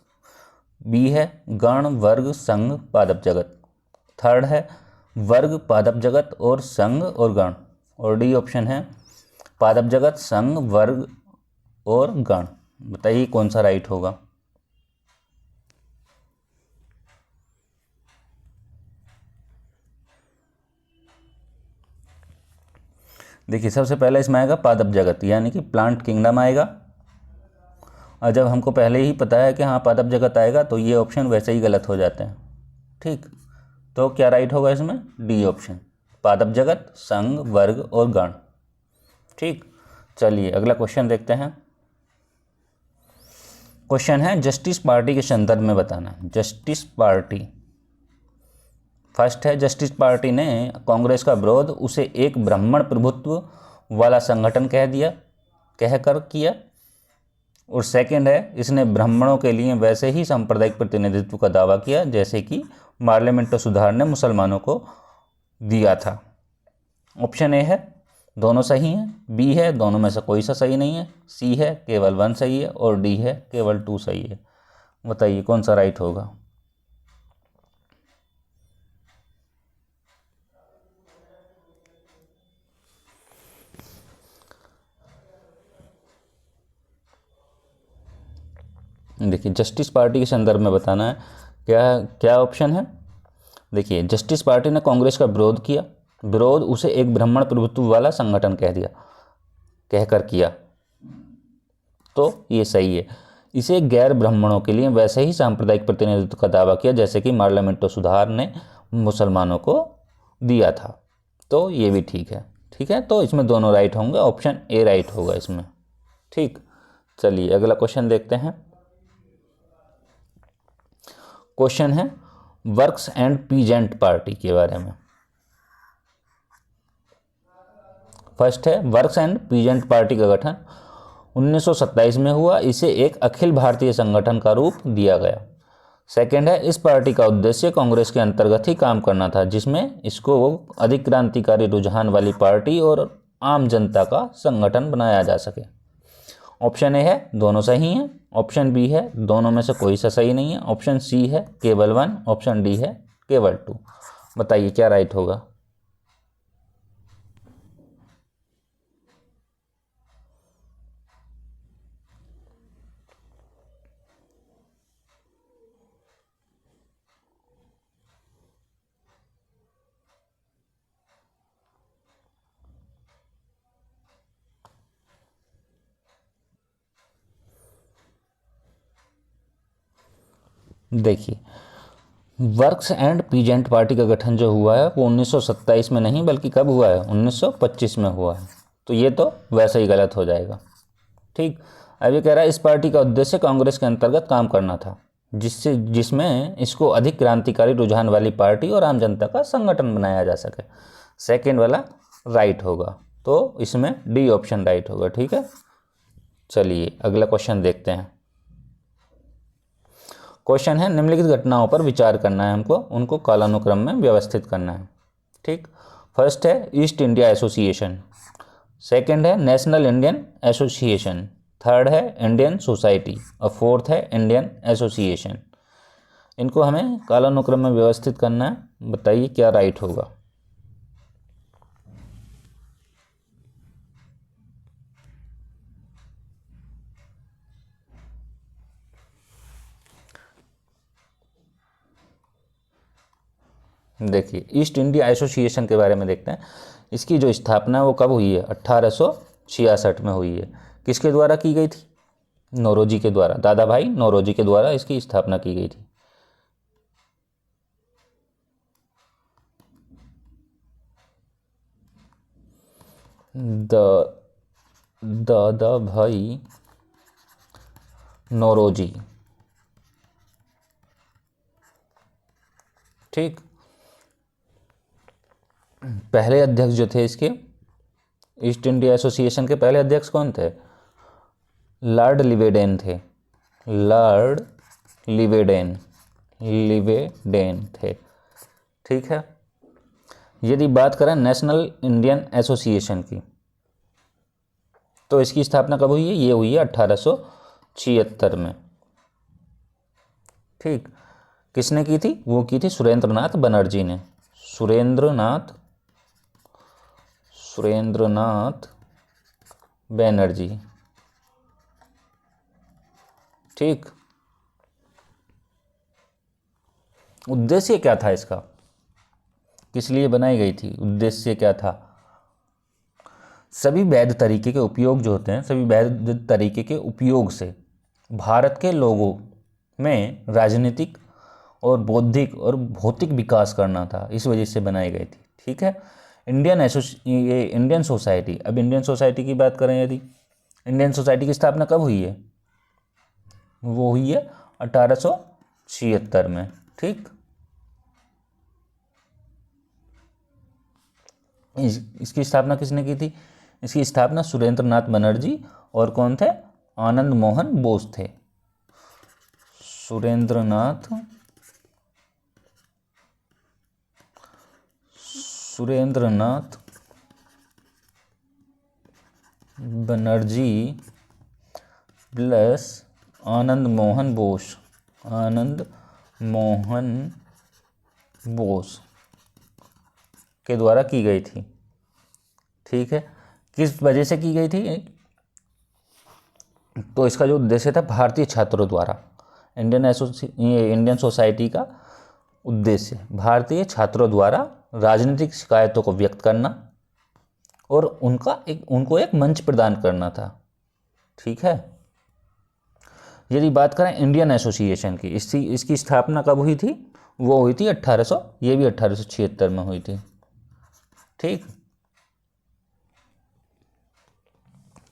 बी है गण वर्ग संघ पादप जगत, थर्ड है वर्ग पादप जगत और संघ और गण, और डी ऑप्शन है पादप जगत संघ वर्ग और गण। बताइए कौन सा राइट होगा? देखिए सबसे पहले इसमें आएगा पादप जगत, यानी कि प्लांट किंगडम आएगा। और जब हमको पहले ही पता है कि हाँ पादप जगत आएगा तो ये ऑप्शन वैसे ही गलत हो जाते हैं। ठीक, तो क्या राइट होगा इसमें? डी ऑप्शन, पादप जगत संघ वर्ग और गण। ठीक, चलिए अगला क्वेश्चन देखते हैं। क्वेश्चन है जस्टिस पार्टी के संदर्भ में बताना। जस्टिस पार्टी, फर्स्ट है जस्टिस पार्टी ने कांग्रेस का विरोध उसे एक ब्राह्मण प्रभुत्व वाला संगठन कहकर किया, और सेकंड है इसने ब्राह्मणों के लिए वैसे ही सांप्रदायिक प्रतिनिधित्व का दावा किया जैसे कि पार्लियामेंट सुधार ने मुसलमानों को दिया था। ऑप्शन ए है दोनों सही हैं, बी है दोनों में से कोई सा सही नहीं है, सी है केवल 1 सही है, और डी है केवल 2 सही है। बताइए कौन सा राइट होगा? देखिए जस्टिस पार्टी के संदर्भ में बताना है। क्या क्या ऑप्शन है? देखिए जस्टिस पार्टी ने कांग्रेस का विरोध किया, विरोध उसे एक ब्राह्मण प्रभुत्व वाला संगठन कहकर किया, तो ये सही है। इसे गैर ब्राह्मणों के लिए वैसे ही सांप्रदायिक प्रतिनिधित्व का दावा किया जैसे कि पार्लियामेंट सुधार ने मुसलमानों को दिया था, तो ये भी ठीक है। ठीक है, तो इसमें दोनों राइट होंगे, ऑप्शन ए राइट होगा इसमें। ठीक, चलिए अगला क्वेश्चन देखते हैं। क्वेश्चन है वर्क्स एंड पीजेंट पार्टी के बारे में। फर्स्ट है वर्क्स एंड पीजेंट पार्टी का गठन 1927 में हुआ, इसे एक अखिल भारतीय संगठन का रूप दिया गया। सेकंड है इस पार्टी का उद्देश्य कांग्रेस के अंतर्गत ही काम करना था, जिसमें इसको अधिक क्रांतिकारी रुझान वाली पार्टी और आम जनता का संगठन बनाया जा सके। ऑप्शन ए है दोनों सही हैं, ऑप्शन बी है दोनों में से कोई सा सही नहीं है, ऑप्शन सी है केवल 1, ऑप्शन डी है केवल 2। बताइए क्या राइट होगा? देखिए वर्क्स एंड पीजेंट पार्टी का गठन जो हुआ है वो 1927 में नहीं बल्कि कब हुआ है, 1925 में हुआ है। तो ये तो वैसे ही गलत हो जाएगा। ठीक, अब ये कह रहा है इस पार्टी का उद्देश्य कांग्रेस के अंतर्गत काम करना था, जिसमें इसको अधिक क्रांतिकारी रुझान वाली पार्टी और आम जनता का संगठन बनाया जा सके। सेकेंड वाला राइट होगा, तो इसमें डी ऑप्शन राइट होगा। ठीक है, चलिए अगला क्वेश्चन देखते हैं। क्वेश्चन है निम्नलिखित घटनाओं पर विचार करना है हमको, उनको कालानुक्रम में व्यवस्थित करना है। ठीक, फर्स्ट है ईस्ट इंडिया एसोसिएशन, सेकंड है नेशनल इंडियन एसोसिएशन, थर्ड है इंडियन सोसाइटी और फोर्थ है इंडियन एसोसिएशन। इनको हमें कालानुक्रम में व्यवस्थित करना है, बताइए क्या राइट होगा। देखिए ईस्ट इंडिया एसोसिएशन के बारे में देखते हैं। इसकी जो स्थापना है वो कब हुई है, 1866 में हुई है। किसके द्वारा की गई थी, नौरोजी के द्वारा, दादा भाई नौरोजी के द्वारा इसकी स्थापना की गई थी। दादा भाई नौरोजी। ठीक, पहले अध्यक्ष जो थे इसके ईस्ट इंडिया एसोसिएशन के पहले अध्यक्ष कौन थे, लॉर्ड लिवेडेन थे। लॉर्ड लिवेडेन थे। ठीक है, यदि बात करें नेशनल इंडियन एसोसिएशन की तो इसकी स्थापना कब हुई है, ये हुई है 1876 में। ठीक, किसने की थी, वो की थी सुरेंद्रनाथ बनर्जी ने। सुरेंद्रनाथ बनर्जी। ठीक, उद्देश्य क्या था इसका, किस लिए बनाई गई थी, उद्देश्य क्या था, सभी वैध तरीके के उपयोग जो होते हैं, सभी वैध तरीके के उपयोग से भारत के लोगों में राजनीतिक और बौद्धिक और भौतिक विकास करना था, इस वजह से बनाई गई थी। ठीक है, इंडियन सोसाइटी, अब इंडियन सोसाइटी की बात करें यदि, इंडियन सोसाइटी की स्थापना कब हुई है, वो हुई है 1876 में। ठीक, इसकी स्थापना किसने की थी, इसकी स्थापना सुरेंद्रनाथ बनर्जी और कौन थे, आनंद मोहन बोस थे। सुरेंद्रनाथ बनर्जी प्लस आनंद मोहन बोस के द्वारा की गई थी। ठीक है, किस वजह से की गई थी, तो इसका जो उद्देश्य था भारतीय छात्रों द्वारा, इंडियन सोसाइटी का उद्देश्य भारतीय छात्रों द्वारा राजनीतिक शिकायतों को व्यक्त करना और उनको एक मंच प्रदान करना था। ठीक है, यदि बात करें इंडियन एसोसिएशन की, इसकी स्थापना कब हुई थी, वो हुई थी 1876 में हुई थी। ठीक,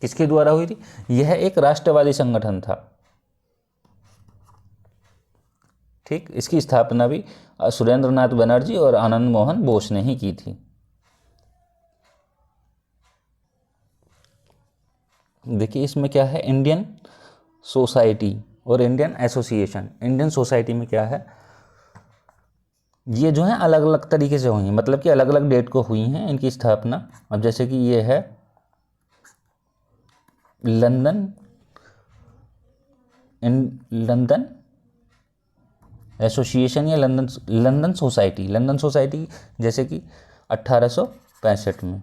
किसके द्वारा हुई थी, यह एक राष्ट्रवादी संगठन था। ठीक, इसकी स्थापना भी सुरेंद्रनाथ बनर्जी और आनंद मोहन बोस ने ही की थी। देखिए इसमें क्या है, इंडियन सोसाइटी और इंडियन एसोसिएशन। इंडियन सोसाइटी में क्या है, ये जो है अलग अलग तरीके से हुई हैं, मतलब कि अलग अलग डेट को हुई हैं इनकी स्थापना। अब जैसे कि ये है लंदन एसोसिएशन या लंदन सोसाइटी जैसे कि 1865 में,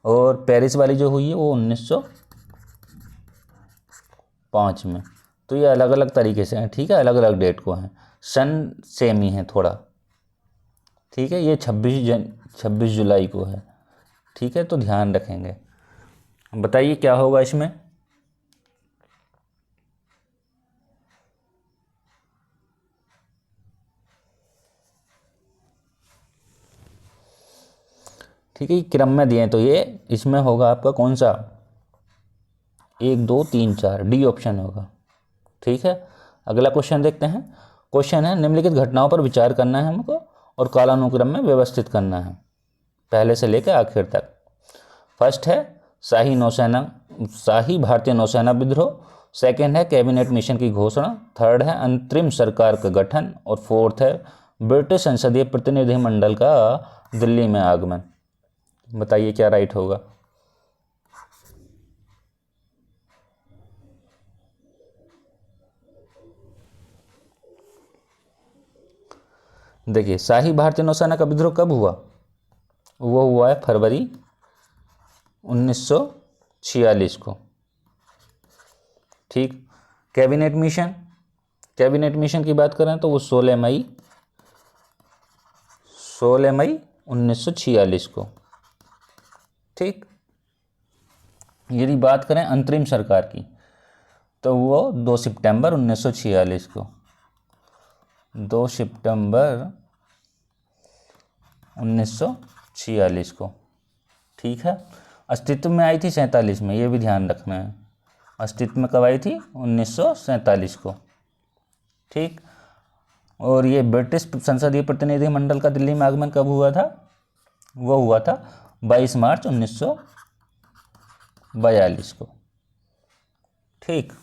और पेरिस वाली जो हुई है वो 1905 में। तो ये अलग अलग तरीके से हैं। ठीक है, अलग अलग डेट को हैं, सन सेम ही है थोड़ा। ठीक है, ये 26 जुलाई को है। ठीक है, तो ध्यान रखेंगे। बताइए क्या होगा इसमें, ठीक है, ये क्रम में दिए हैं, तो ये इसमें होगा आपका कौन सा, 1 2 3 4, डी ऑप्शन होगा। ठीक है, अगला क्वेश्चन देखते हैं। क्वेश्चन है, निम्नलिखित घटनाओं पर विचार करना है हमको और कालानुक्रम में व्यवस्थित करना है, पहले से लेकर आखिर तक। फर्स्ट है शाही भारतीय नौसेना विद्रोह। सेकंड है कैबिनेट मिशन की घोषणा। थर्ड है अंतरिम सरकार का गठन। और फोर्थ है ब्रिटिश संसदीय प्रतिनिधिमंडल का दिल्ली में आगमन। बताइए क्या राइट होगा। देखिए, शाही भारतीय नौसेना का विद्रोह कब हुआ, वो हुआ है फरवरी 1946 को। ठीक, कैबिनेट मिशन की बात करें तो वो 16 मई 1946 को। ठीक, यदि बात करें अंतरिम सरकार की तो वो 2 सितंबर 1946 को, 2 सितंबर 1946 को। ठीक है, अस्तित्व में आई थी 47 में, ये भी ध्यान रखना है। अस्तित्व में कब आई थी, 1947 को। ठीक, और ये ब्रिटिश संसदीय प्रतिनिधिमंडल का दिल्ली में आगमन कब हुआ था, वो हुआ था 22 मार्च 1942 को। ठीक,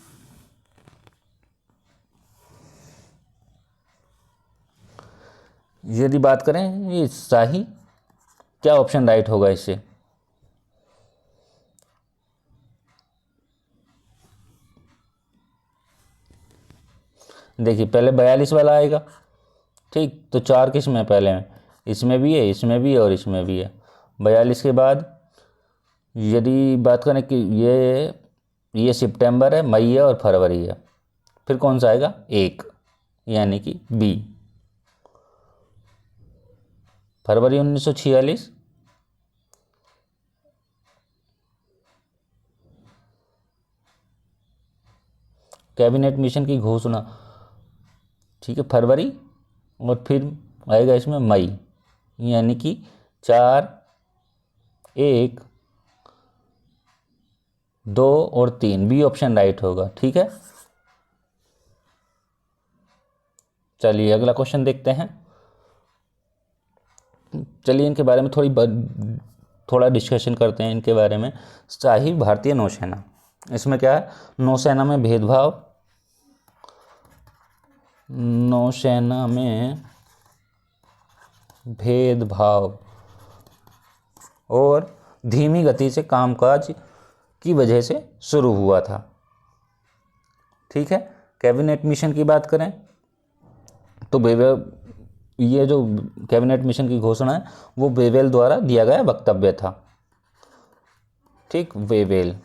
यदि बात करें ये शाही, क्या ऑप्शन राइट होगा इससे। देखिए, पहले 42 वाला आएगा। ठीक, तो 4 किस में पहले में, इसमें भी है, इसमें भी है और इसमें भी है। 42 के बाद यदि बात करें कि ये सितंबर है, मई है और फरवरी है, फिर कौन सा आएगा, 1, यानी कि बी, फरवरी 1946। कैबिनेट मिशन की घोषणा, ठीक है, फरवरी, और फिर आएगा इसमें मई, यानी कि 4 1 2 और 3, बी ऑप्शन राइट होगा। ठीक है, चलिए अगला क्वेश्चन देखते हैं। चलिए इनके बारे में थोड़ा डिस्कशन करते हैं इनके बारे में। शाही भारतीय नौसेना, इसमें क्या है, नौसेना में भेदभाव और धीमी गति से कामकाज की वजह से शुरू हुआ था। ठीक है, कैबिनेट मिशन की बात करें तो ये जो कैबिनेट मिशन की घोषणा है वो वेवेल द्वारा दिया गया वक्तव्य था। ठीक, वेवेल।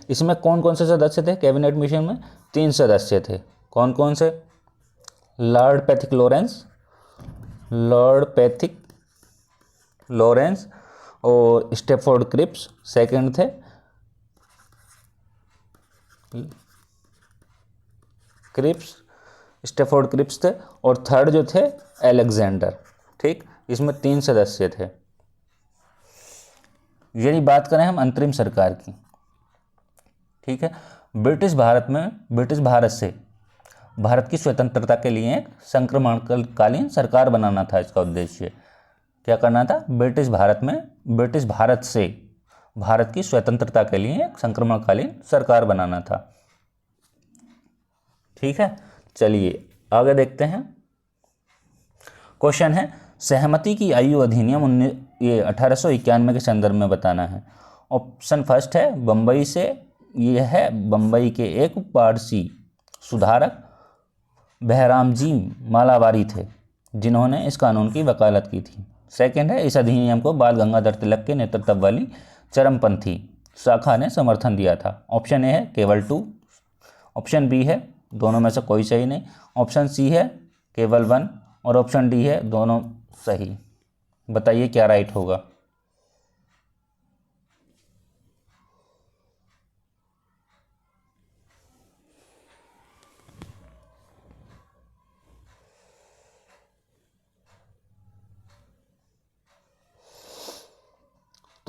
इसमें कौन कौन से सदस्य थे कैबिनेट मिशन में, 3 सदस्य थे। कौन कौन से, लॉर्ड पैथिक लॉरेंस और स्टेफोर्ड क्रिप्स सेकंड थे, स्टेफोर्ड क्रिप्स थे, और थर्ड जो थे अलेक्जेंडर। ठीक, इसमें 3 सदस्य थे। यदि बात करें हम अंतरिम सरकार की, ठीक है, ब्रिटिश भारत से भारत की स्वतंत्रता के लिए एक संक्रमणकालीन सरकार बनाना था। इसका उद्देश्य क्या करना था, ब्रिटिश भारत से भारत की स्वतंत्रता के लिए एक संक्रमणकालीन सरकार बनाना था। ठीक है, चलिए आगे देखते हैं। क्वेश्चन है, सहमति की आयु अधिनियम ये 1891 के संदर्भ में बताना है। ऑप्शन फर्स्ट है बम्बई से, ये है बम्बई के एक पारसी सुधारक बहराम जी मालाबारी थे जिन्होंने इस कानून की वकालत की थी। सेकंड है, इस अधिनियम को बाल गंगाधर तिलक के नेतृत्व वाली चरमपंथी शाखा ने समर्थन दिया था। ऑप्शन ए है केवल 2, ऑप्शन बी है दोनों में से कोई सही नहीं, ऑप्शन सी है केवल 1 और ऑप्शन डी है दोनों सही। बताइए क्या राइट होगा।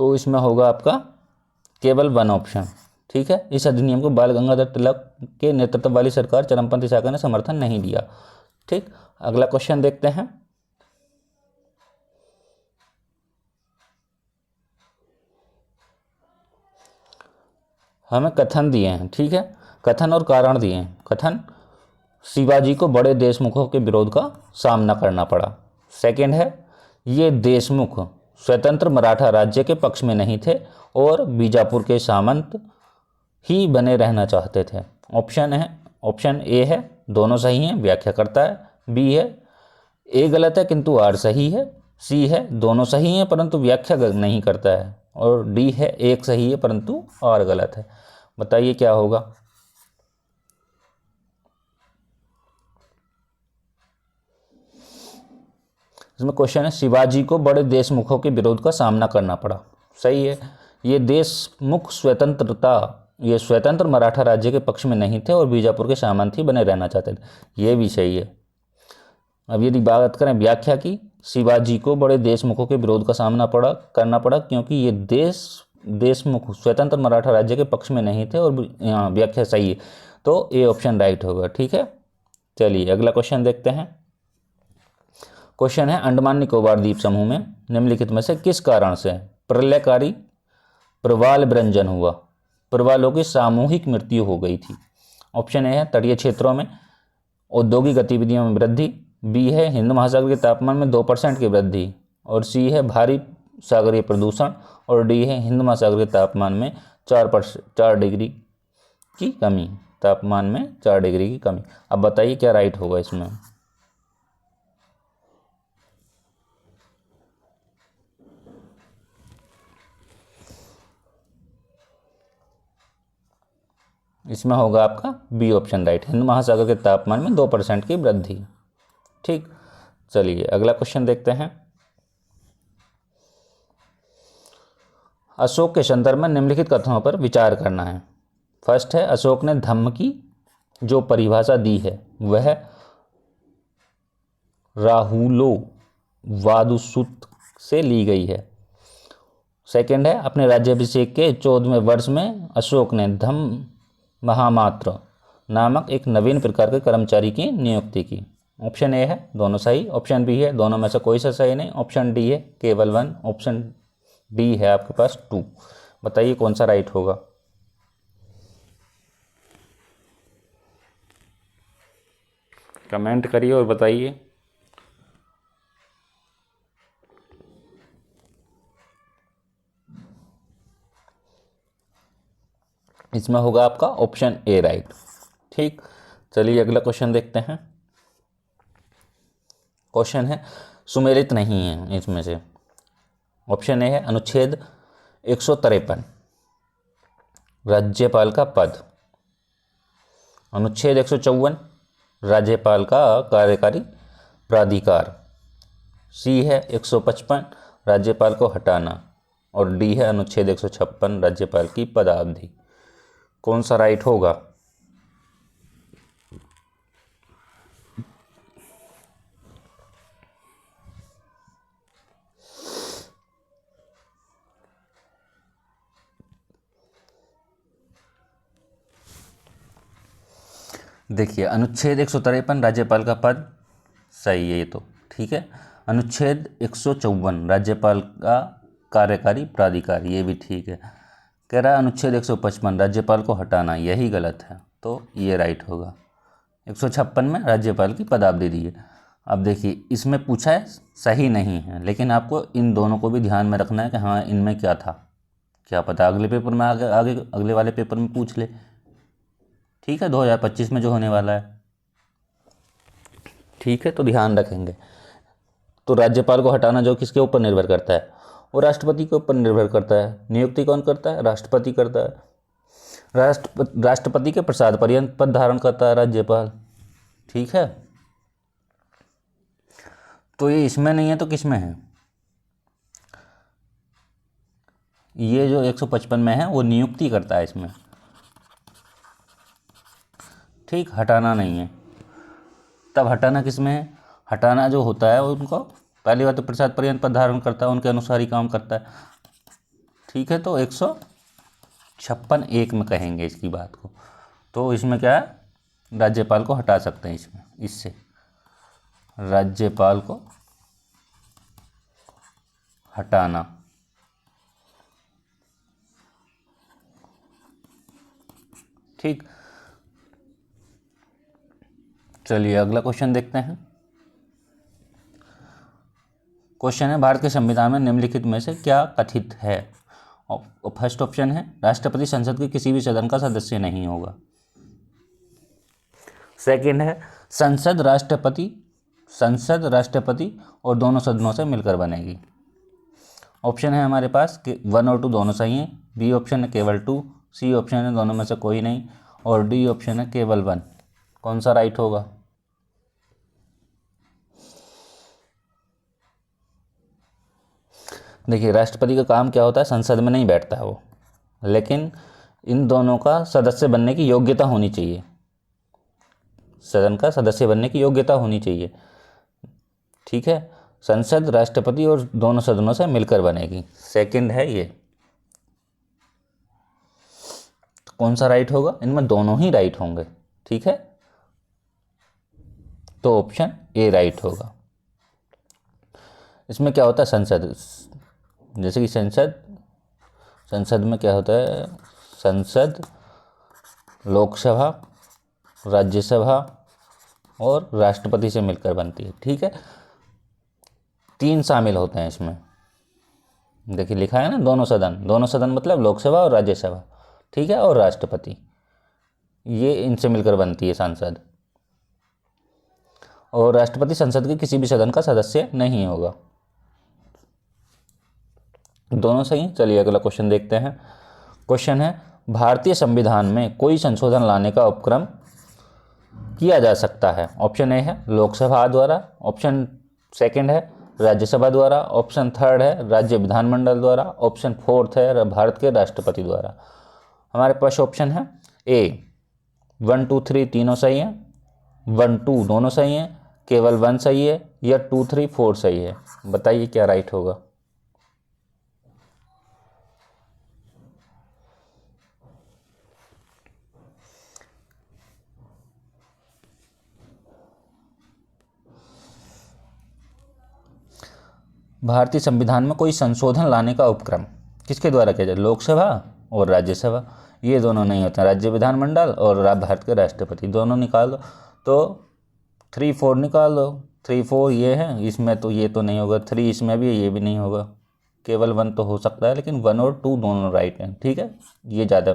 तो इसमें होगा आपका केवल वन ऑप्शन। ठीक है, इस अधिनियम को बाल गंगाधर तिलक के नेतृत्व वाली सरकार चरमपंथी शाखा ने समर्थन नहीं दिया। ठीक, अगला क्वेश्चन देखते हैं। हमें कथन दिए हैं, ठीक है, कथन और कारण दिए हैं। कथन, शिवाजी को बड़े देशमुखों के विरोध का सामना करना पड़ा। सेकंड है, ये देशमुख स्वतंत्र मराठा राज्य के पक्ष में नहीं थे और बीजापुर के सामंत ही बने रहना चाहते थे। ऑप्शन ए है, दोनों सही हैं, व्याख्या करता है। बी है, ए गलत है किंतु आर सही है। सी है, दोनों सही हैं परंतु व्याख्या नहीं करता है। और डी है, एक सही है परंतु आर गलत है। बताइए क्या होगा। इसमें क्वेश्चन है, शिवाजी को बड़े देशमुखों के विरोध का सामना करना पड़ा। सही है, ये देशमुख ये स्वतंत्र मराठा राज्य के पक्ष में नहीं थे और बीजापुर के सामंत ही बने रहना चाहते थे। ये भी सही है। अब यदि बात करें व्याख्या की, शिवाजी को बड़े देशमुखों के विरोध का सामना करना पड़ा क्योंकि ये देशमुख स्वतंत्र मराठा राज्य के पक्ष में नहीं थे और यहाँ व्याख्या सही है, तो ए ऑप्शन राइट होगा। ठीक है, चलिए अगला क्वेश्चन देखते हैं। क्वेश्चन है, अंडमान निकोबार द्वीप समूह में निम्नलिखित में से किस कारण से प्रलयकारी प्रवाल विरंजन हुआ? प्रवालों की सामूहिक मृत्यु हो गई थी। ऑप्शन ए है, तटीय क्षेत्रों में औद्योगिक गतिविधियों में वृद्धि। बी है, हिंद महासागर के तापमान में 2% की वृद्धि। और सी है, भारी सागरीय प्रदूषण। और डी है, हिंद महासागर के तापमान में 4 डिग्री की कमी। तापमान में 4 डिग्री की कमी। अब बताइए क्या राइट होगा इसमें। इसमें होगा आपका बी ऑप्शन राइट, हिंद महासागर के तापमान में 2% की वृद्धि। ठीक, चलिए अगला क्वेश्चन देखते हैं। अशोक के संदर्भ में निम्नलिखित कथनों पर विचार करना है। फर्स्ट है, अशोक ने धम्म की जो परिभाषा दी है वह राहुलो वादुसुत से ली गई है। सेकंड है, अपने राज्याभिषेक के 14वें वर्ष में अशोक ने धम्म महामात्र नामक एक नवीन प्रकार के कर्मचारी की नियुक्ति की। ऑप्शन ए है, दोनों सही। ऑप्शन बी है, दोनों में से कोई सा सही नहीं। ऑप्शन डी है, केवल 1। ऑप्शन डी है आपके पास 2। बताइए कौन सा राइट होगा। कमेंट करिए और बताइए। इसमें होगा आपका ऑप्शन ए राइट। ठीक, चलिए अगला क्वेश्चन देखते हैं। क्वेश्चन है, सुमेलित नहीं है इसमें से। ऑप्शन ए है, अनुच्छेद 153 राज्यपाल का पद। अनुच्छेद 154 राज्यपाल का कार्यकारी प्राधिकार। सी है 155 राज्यपाल को हटाना। और डी है अनुच्छेद 156 राज्यपाल की पदावधि। कौन सा राइट होगा। देखिए, अनुच्छेद 153 राज्यपाल का पद सही है ये तो। ठीक है, अनुच्छेद 154 राज्यपाल का कार्यकारी प्राधिकार, ये भी ठीक है। कह रहा है अनुच्छेद 155 राज्यपाल को हटाना, यही गलत है, तो ये राइट होगा। 156 में राज्यपाल की पदावधि दी है। अब देखिए, इसमें पूछा है सही नहीं है, लेकिन आपको इन दोनों को भी ध्यान में रखना है कि हाँ इनमें क्या था, क्या पता अगले पेपर में अगले वाले पेपर में पूछ ले। ठीक है, 2025 में जो होने वाला है। ठीक है, तो ध्यान रखेंगे। तो राज्यपाल को हटाना जो किसके ऊपर निर्भर करता है, वो राष्ट्रपति के ऊपर निर्भर करता है। नियुक्ति कौन करता है, राष्ट्रपति करता है। राष्ट्रपति के प्रसाद पर्यंत पद धारण करता है राज्यपाल। ठीक है, तो ये इसमें नहीं है तो किसमें है। ये जो 155 में है वो नियुक्ति करता है इसमें। ठीक, हटाना नहीं है। तब हटाना किस में है, हटाना जो होता है उनको पहली बात तो प्रसाद पर्यंत पद धारण करता है, उनके अनुसार ही काम करता है। ठीक है, तो 156(1) में कहेंगे इसकी बात को। तो इसमें क्या है, राज्यपाल को हटा सकते हैं इसमें, इससे राज्यपाल को हटाना। ठीक, चलिए अगला क्वेश्चन देखते हैं। क्वेश्चन है, भारत के संविधान में निम्नलिखित में से क्या कथित है? फर्स्ट ऑप्शन है, राष्ट्रपति संसद के किसी भी सदन का सदस्य नहीं होगा। सेकंड है, संसद राष्ट्रपति और दोनों सदनों से मिलकर बनेगी। ऑप्शन है हमारे पास कि 1 और 2 दोनों सही हैं, बी ऑप्शन है केवल 2, सी ऑप्शन है दोनों में से कोई नहीं, और डी ऑप्शन है केवल 1। कौन सा राइट होगा? देखिए, राष्ट्रपति का काम क्या होता है, संसद में नहीं बैठता है वो, लेकिन इन दोनों का सदस्य बनने की योग्यता होनी चाहिए, सदन का सदस्य बनने की योग्यता होनी चाहिए। ठीक है, संसद राष्ट्रपति और दोनों सदनों से मिलकर बनेगी। सेकंड है ये। तो कौन सा राइट होगा? इनमें दोनों ही राइट होंगे। ठीक है, तो ऑप्शन ए राइट होगा। इसमें क्या होता है, संसद, जैसे कि संसद में क्या होता है, संसद, लोकसभा, राज्यसभा और राष्ट्रपति से मिलकर बनती है। ठीक है, 3 शामिल होते हैं इसमें। देखिए लिखा है ना, दोनों सदन मतलब लोकसभा और राज्यसभा, ठीक है, और राष्ट्रपति, ये इनसे मिलकर बनती है संसद। और राष्ट्रपति संसद के किसी भी सदन का सदस्य नहीं होगा। दोनों सही। चलिए अगला क्वेश्चन देखते हैं। क्वेश्चन है, भारतीय संविधान में कोई संशोधन लाने का उपक्रम किया जा सकता है? ऑप्शन ए है लोकसभा द्वारा, ऑप्शन सेकंड है राज्यसभा द्वारा, ऑप्शन थर्ड है राज्य विधानमंडल द्वारा, ऑप्शन फोर्थ है भारत के राष्ट्रपति द्वारा। हमारे पास ऑप्शन है ए 1 2 3 तीनों सही है, 1 2 दोनों सही है, केवल 1 सही है, या 2 3 4 सही है। बताइए क्या राइट होगा? भारतीय संविधान में कोई संशोधन लाने का उपक्रम किसके द्वारा किया जाए? लोकसभा और राज्यसभा, ये दोनों नहीं होते हैं, राज्य विधानमंडल और भारत के राष्ट्रपति, दोनों निकाल दो। तो 3 4 निकाल दो, 3 4 ये है, इसमें तो ये तो नहीं होगा, 3 इसमें भी, ये भी नहीं होगा, केवल 1 तो हो सकता है, लेकिन 1 और 2 दोनों राइट हैं। ठीक है, ये ज़्यादा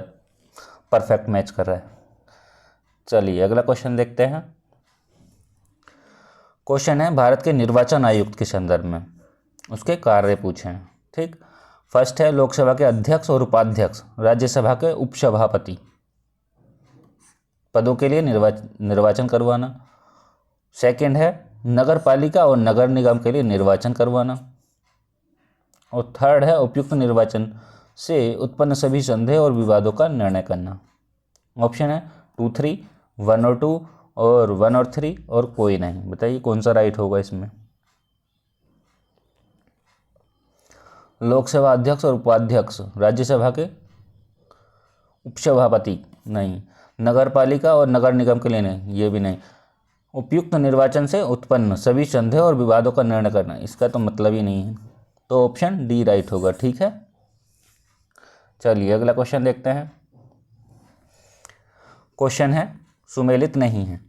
परफेक्ट मैच कर रहा है। चलिए अगला क्वेश्चन देखते हैं। क्वेश्चन है, भारत के निर्वाचन आयुक्त के संदर्भ में उसके कार्य पूछे हैं। ठीक, फर्स्ट है लोकसभा के अध्यक्ष और उपाध्यक्ष, राज्यसभा के उपसभापति पदों के लिए निर्वाचन करवाना। सेकंड है नगर पालिका और नगर निगम के लिए निर्वाचन करवाना। और थर्ड है उपयुक्त निर्वाचन से उत्पन्न सभी संदेह और विवादों का निर्णय करना। ऑप्शन है 2 3, 1 और 2, और 1 और 3, और कोई नहीं। बताइए कौन सा राइट होगा इसमें? लोकसभा अध्यक्ष और उपाध्यक्ष, राज्यसभा के उपसभापति नहीं, नगर पालिका और नगर निगम के लिए नहीं, ये भी नहीं, उपयुक्त निर्वाचन से उत्पन्न सभी संदेह और विवादों का निर्णय करना, इसका तो मतलब ही नहीं है। तो ऑप्शन डी राइट होगा। ठीक है, चलिए अगला क्वेश्चन देखते हैं। क्वेश्चन है, सुमेलित नहीं है,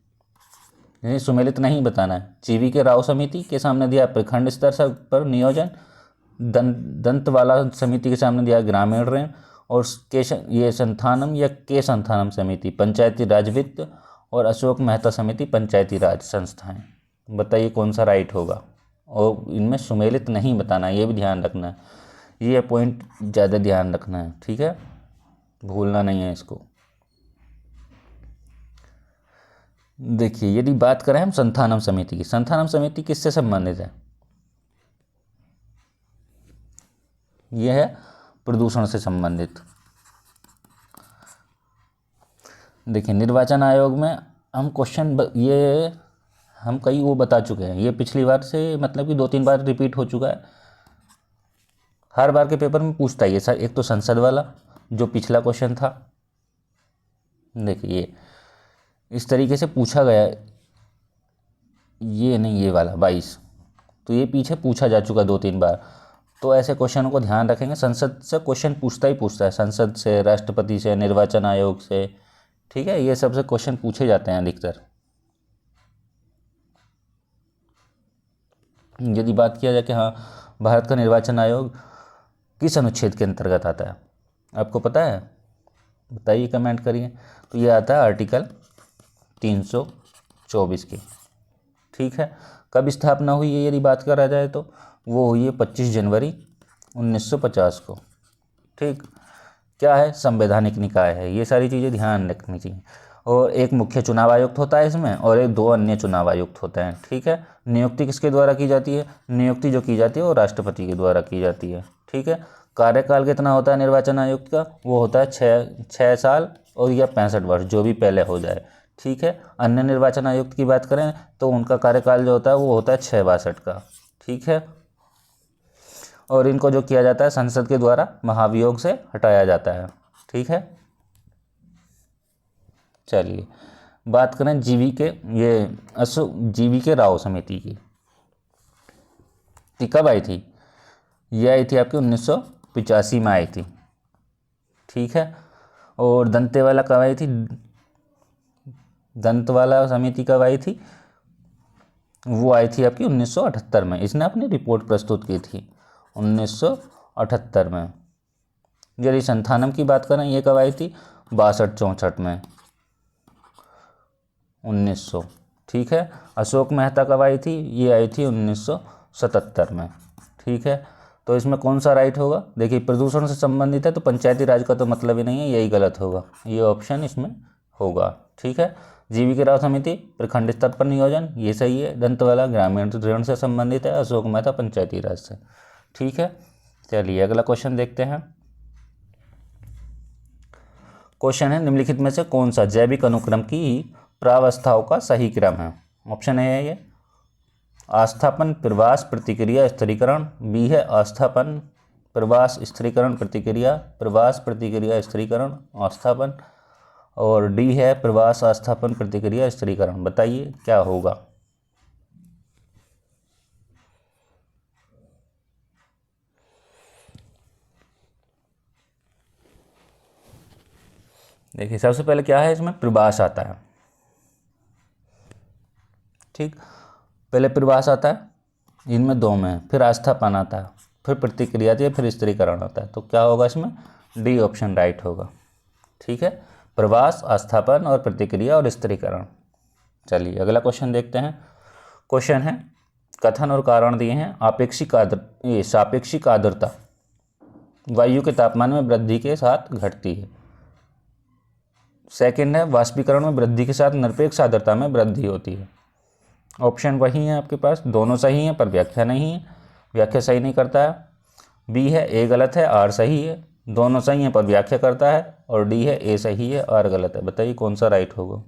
यानी सुमेलित नहीं बताना है। जीवी के राव समिति के सामने दिया प्रखंड स्तर पर नियोजन, दंतवाला समिति के सामने दिया ग्रामीण ऋण, और ये संथानम या के संथानम समिति पंचायती राज वित्त, और अशोक मेहता समिति पंचायती राज संस्थाएं। बताइए कौन सा राइट होगा? और इनमें सुमेलित नहीं बताना है, ये भी ध्यान रखना है, ये पॉइंट ज़्यादा ध्यान रखना है। ठीक है, भूलना नहीं है इसको। देखिए यदि बात करें हम संथानम समिति की, संथानम समिति किससे संबंधित है? यह है प्रदूषण से संबंधित। देखिए निर्वाचन आयोग में हम क्वेश्चन ये हम कई वो बता चुके हैं, ये पिछली बार से मतलब कि 2 3 बार रिपीट हो चुका है। हर बार के पेपर में पूछता ही है सर। एक तो संसद वाला जो पिछला क्वेश्चन था, देखिए इस तरीके से पूछा गया, ये नहीं ये वाला 22, तो ये पीछे पूछा जा चुका 2-3 बार। तो ऐसे क्वेश्चनों को ध्यान रखेंगे, संसद से क्वेश्चन पूछता ही पूछता है, संसद से, राष्ट्रपति से, निर्वाचन आयोग से, ठीक है, ये सबसे क्वेश्चन पूछे जाते हैं अधिकतर। यदि बात किया जाए कि हाँ भारत का निर्वाचन आयोग किस अनुच्छेद के अंतर्गत आता है, आपको पता है? बताइए, कमेंट करिए। तो ये आता है आर्टिकल 324 की, ठीक है। कब स्थापना हुई है यदि बात करा जाए तो वो हुई है 25 जनवरी 1950 को, ठीक। क्या है? संवैधानिक निकाय है। ये सारी चीज़ें ध्यान रखनी चाहिए। और एक मुख्य चुनाव आयुक्त होता है इसमें, और एक 2 अन्य चुनाव आयुक्त होते हैं, ठीक है। नियुक्ति किसके द्वारा की जाती है? नियुक्ति जो की जाती है वो राष्ट्रपति के द्वारा की जाती है, ठीक है। कार्यकाल कितना होता है निर्वाचन आयुक्त का? वो होता है 6 साल और या 65 वर्ष, जो भी पहले हो जाए, ठीक है। अन्य निर्वाचन आयुक्त की बात करें तो उनका कार्यकाल जो होता है वो होता है 6-62 का, ठीक है। और इनको जो किया जाता है संसद के द्वारा महाभियोग से हटाया जाता है, ठीक है। चलिए बात करें जीवी के राव समिति की। कब आई थी? ये आई थी आपकी 1985 में आई थी, ठीक है। और दंतेवाला कब आई थी? दंतवाला समिति कब आई थी? वो आई थी आपकी 1978 में। इसने अपनी रिपोर्ट प्रस्तुत की थी 1978 में। यदि संथानम की बात करें, ये कब आई थी? 62-64 में, 1900, ठीक है। अशोक मेहता कब आई थी? ये आई थी 1977 में, ठीक है। तो इसमें कौन सा राइट होगा? देखिए प्रदूषण से संबंधित है तो पंचायती राज का तो मतलब ही नहीं है, यही गलत होगा, ये ऑप्शन इसमें होगा, ठीक है। जीवी राव समिति प्रखंड स्तर पर नियोजन, ये सही है। दंतवाला ग्रामीण ऋण से संबंधित है, अशोक मेहता पंचायती राज से, ठीक है। चलिए अगला क्वेश्चन देखते हैं। क्वेश्चन है निम्नलिखित में से कौन सा जैविक अनुक्रम की प्रावस्थाओं का सही क्रम है? ऑप्शन ए है ये आस्थापन, प्रवास, प्रतिक्रिया, स्थिरीकरण। बी है आस्थापन, प्रवास, स्थिरीकरण, प्रतिक्रिया, प्रवास, प्रतिक्रिया, स्थिरीकरण, आस्थापन। और डी है प्रवास, आस्थापन, प्रतिक्रिया, स्थिरीकरण। बताइए क्या होगा? देखिए सबसे पहले क्या है इसमें? प्रवास आता है, ठीक। पहले प्रवास आता है, इनमें 2 में, फिर आस्थापन आता है, फिर प्रतिक्रिया आती है, फिर स्थिरीकरण आता है। तो क्या होगा इसमें? डी ऑप्शन राइट होगा, ठीक है। प्रवास, आस्थापन और प्रतिक्रिया और स्थिरीकरण। चलिए अगला क्वेश्चन देखते हैं। क्वेश्चन है कथन और कारण दिए हैं। सापेक्षिक आर्द्रता वायु के तापमान में वृद्धि के साथ घटती है। सेकंड है वाष्पीकरण में वृद्धि के साथ निरपेक्ष आर्द्रता में वृद्धि होती है। ऑप्शन वही है आपके पास, दोनों सही हैं पर व्याख्या नहीं है, व्याख्या सही नहीं करता है। बी है ए गलत है, आर सही है, दोनों सही हैं पर व्याख्या करता है। और डी है ए सही है, आर गलत है। बताइए कौन सा राइट होगा?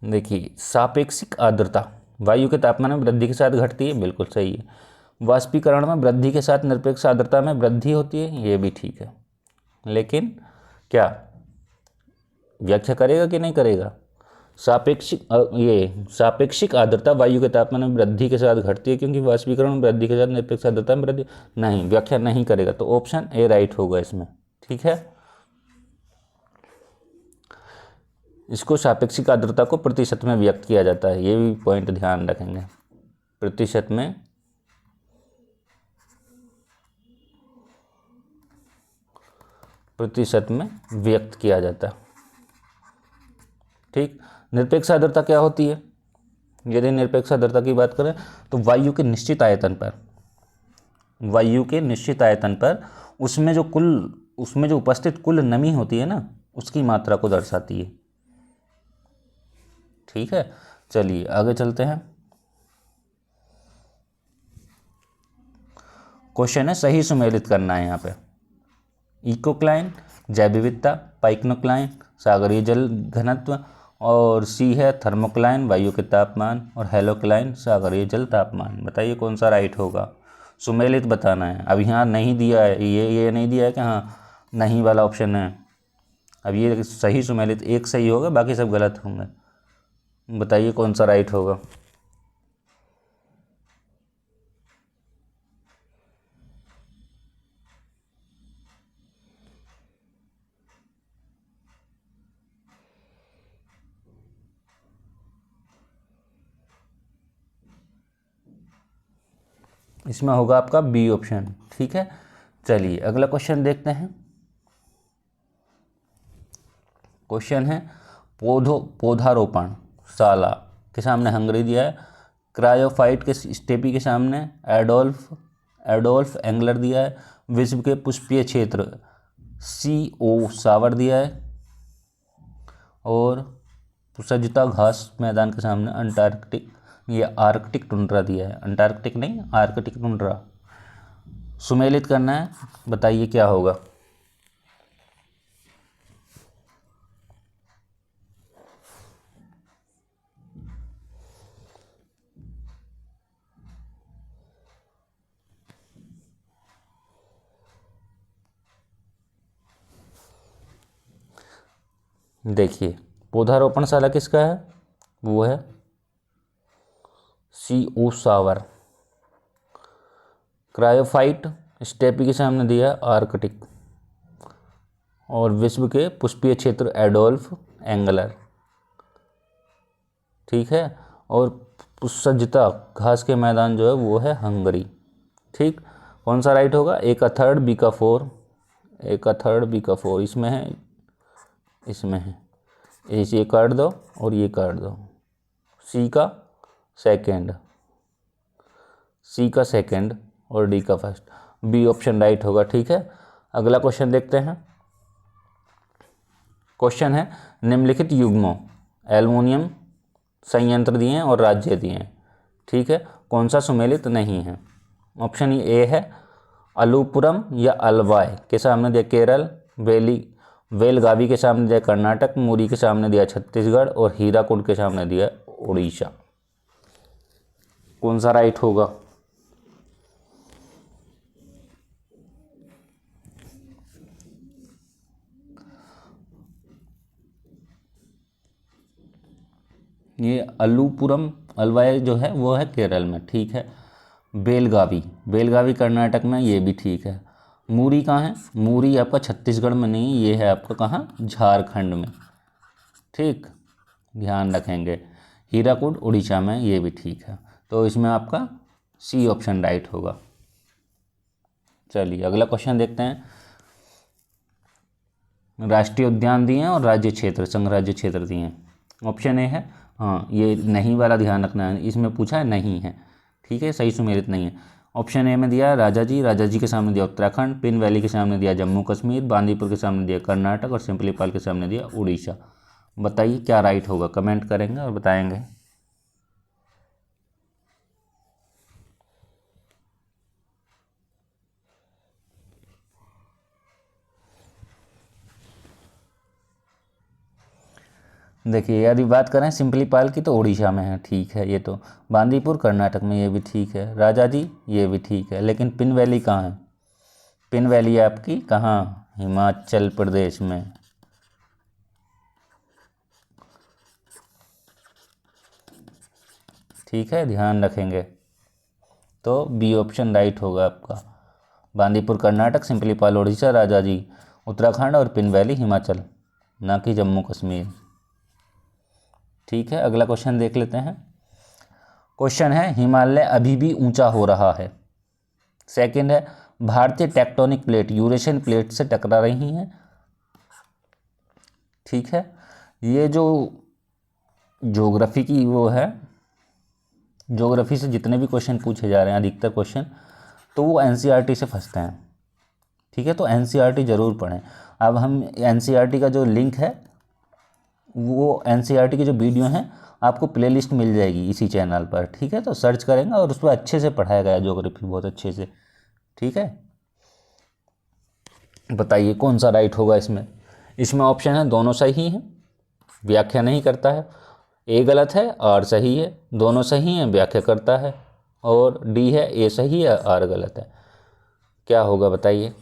देखिए सापेक्षिक आर्द्रता वायु के तापमान में वृद्धि के साथ घटती है, बिल्कुल सही है। वाष्पीकरण में वृद्धि के साथ निरपेक्ष आर्द्रता में वृद्धि होती है, ये भी ठीक है। लेकिन क्या व्याख्या करेगा कि नहीं करेगा? सापेक्षिक आर्द्रता वायु के तापमान में वृद्धि के साथ घटती है क्योंकि वाष्पीकरण में वृद्धि के साथ निरपेक्ष आर्द्रता में वृद्धि नहीं, व्याख्या नहीं करेगा। तो ऑप्शन ए राइट होगा इसमें, ठीक है। इसको सापेक्षिक आर्द्रता को प्रतिशत में व्यक्त किया जाता है, ये भी पॉइंट ध्यान रखेंगे। प्रतिशत में व्यक्त किया जाता है, ठीक। निरपेक्ष आर्द्रता क्या होती है? यदि निरपेक्ष आर्द्रता की बात करें तो वायु के निश्चित आयतन पर उसमें जो उपस्थित कुल नमी होती है ना, उसकी मात्रा को दर्शाती है, ठीक है। चलिए आगे चलते हैं। क्वेश्चन है सही सुमेलित करना है यहाँ पे। इकोक्लाइन, जैव विविधता, पाइक्नोक्लाइन, सागरीय जल घनत्व, और सी है थर्मोक्लाइन, वायु के तापमान, और हेलोक्लाइन, सागरीय जल तापमान। बताइए कौन सा राइट होगा। सुमेलित बताना है। अब यहाँ नहीं दिया है, ये नहीं दिया है कि हाँ नहीं वाला ऑप्शन है। अब ये सही सुमेलित एक सही होगा, बाकी सब गलत होंगे। बताइए कौन सा राइट होगा। इसमें होगा आपका बी ऑप्शन। ठीक है, चलिए अगला क्वेश्चन देखते हैं। क्वेश्चन है पौधारोपण शाला के सामने हंगरी दिया है, क्रायोफाइट के स्टेपी के सामने एडोल्फ एंगलर दिया है, विश्व के पुष्पीय क्षेत्र CO सावर दिया है, और सज्जता घास मैदान के सामने अंटार्कटिक या आर्कटिक टुंड्रा दिया है। अंटार्कटिक नहीं, आर्कटिक टुंड्रा। सुमेलित करना है, बताइए क्या होगा। देखिए पौधारोपणशाला किसका है, वो है CO सावर। क्रायोफाइट स्टेपी के सामने दिया आर्कटिक, और विश्व के पुष्पीय क्षेत्र एडोल्फ एंगलर। ठीक है, और सज्जता घास के मैदान जो है वो है हंगरी। ठीक, कौन सा राइट होगा। A का 3rd, B का 4, A का 3rd, B का 4 इसमें है, इसमें है। ये काट दो और ये काट दो। C का 2nd और D का 1st, B ऑप्शन राइट होगा। ठीक है, अगला क्वेश्चन देखते हैं। क्वेश्चन है निम्नलिखित युग्मों, एल्युमिनियम संयंत्र दिए हैं और राज्य दिए हैं। ठीक है, कौन सा सुमेलित नहीं है। ऑप्शन ए है अलुपुरम या अलवाय के सामने दिया केरल, बेलगावी के सामने दिया कर्नाटक, मुरी के सामने दिया छत्तीसगढ़, और हीराकुड के सामने दिया उड़ीसा। कौन सा राइट होगा। ये अलुपुरम अलवाय जो है वो है केरल में। ठीक है, बेलगावी कर्नाटक में, ये भी ठीक है। मुरी कहाँ है, मुरी आपका छत्तीसगढ़ में नहीं, ये है आपका कहाँ, झारखंड में। ठीक, ध्यान रखेंगे। हीराकुड उड़ीसा में, ये भी ठीक है। तो इसमें आपका C ऑप्शन राइट होगा। चलिए अगला क्वेश्चन देखते हैं। राष्ट्रीय उद्यान दिए हैं और राज्य क्षेत्र, संघराज्य क्षेत्र दिए हैं। ऑप्शन ए है, हाँ ये नहीं वाला ध्यान रखना है, इसमें पूछा है नहीं है। ठीक है, सही सुमेलित नहीं है। ऑप्शन ए में दिया राजा जी के सामने दिया उत्तराखंड, पिन वैली के सामने दिया जम्मू कश्मीर, बांदीपुर के सामने दिया कर्नाटक, और सिम्पलीपाल के सामने दिया उड़ीसा। बताइए क्या राइट होगा, कमेंट करेंगे और बताएंगे। देखिए यदि बात करें सिम्पलीपाल की तो उड़ीसा में है। ठीक है, ये तो बांदीपुर कर्नाटक में, ये भी ठीक है। राजा जी ये भी ठीक है, लेकिन पिन वैली कहाँ है। पिन वैली आपकी कहाँ, हिमाचल प्रदेश में। ठीक है, ध्यान रखेंगे। तो बी ऑप्शन राइट होगा आपका। बांदीपुर कर्नाटक, सिम्पलीपाल उड़ीसा, राजा जी उत्तराखंड, और पिन वैली हिमाचल, ना कि जम्मू कश्मीर। ठीक है, अगला क्वेश्चन देख लेते हैं। क्वेश्चन है हिमालय अभी भी ऊंचा हो रहा है। सेकंड है भारतीय टेक्टोनिक प्लेट यूरेशियन प्लेट से टकरा रही हैं। ठीक है, ये जो ज्योग्राफी की वो है, ज्योग्राफी से जितने भी क्वेश्चन पूछे जा रहे हैं अधिकतर क्वेश्चन, तो वो NCERT से फंसते हैं। ठीक है, तो NCERT ज़रूर पढ़ें। अब हम NCERT का जो लिंक है, वो NCERT की जो वीडियो हैं आपको प्लेलिस्ट मिल जाएगी इसी चैनल पर। ठीक है, तो सर्च करेंगे और उस पर अच्छे से पढ़ाया गया ज्योग्राफी, बहुत अच्छे से। ठीक है, बताइए कौन सा राइट होगा इसमें। इसमें ऑप्शन है दोनों सही हैं, व्याख्या नहीं करता है, ए गलत है आर सही है, दोनों सही हैं व्याख्या करता है, और डी है ए सही है आर गलत है। क्या होगा बताइए।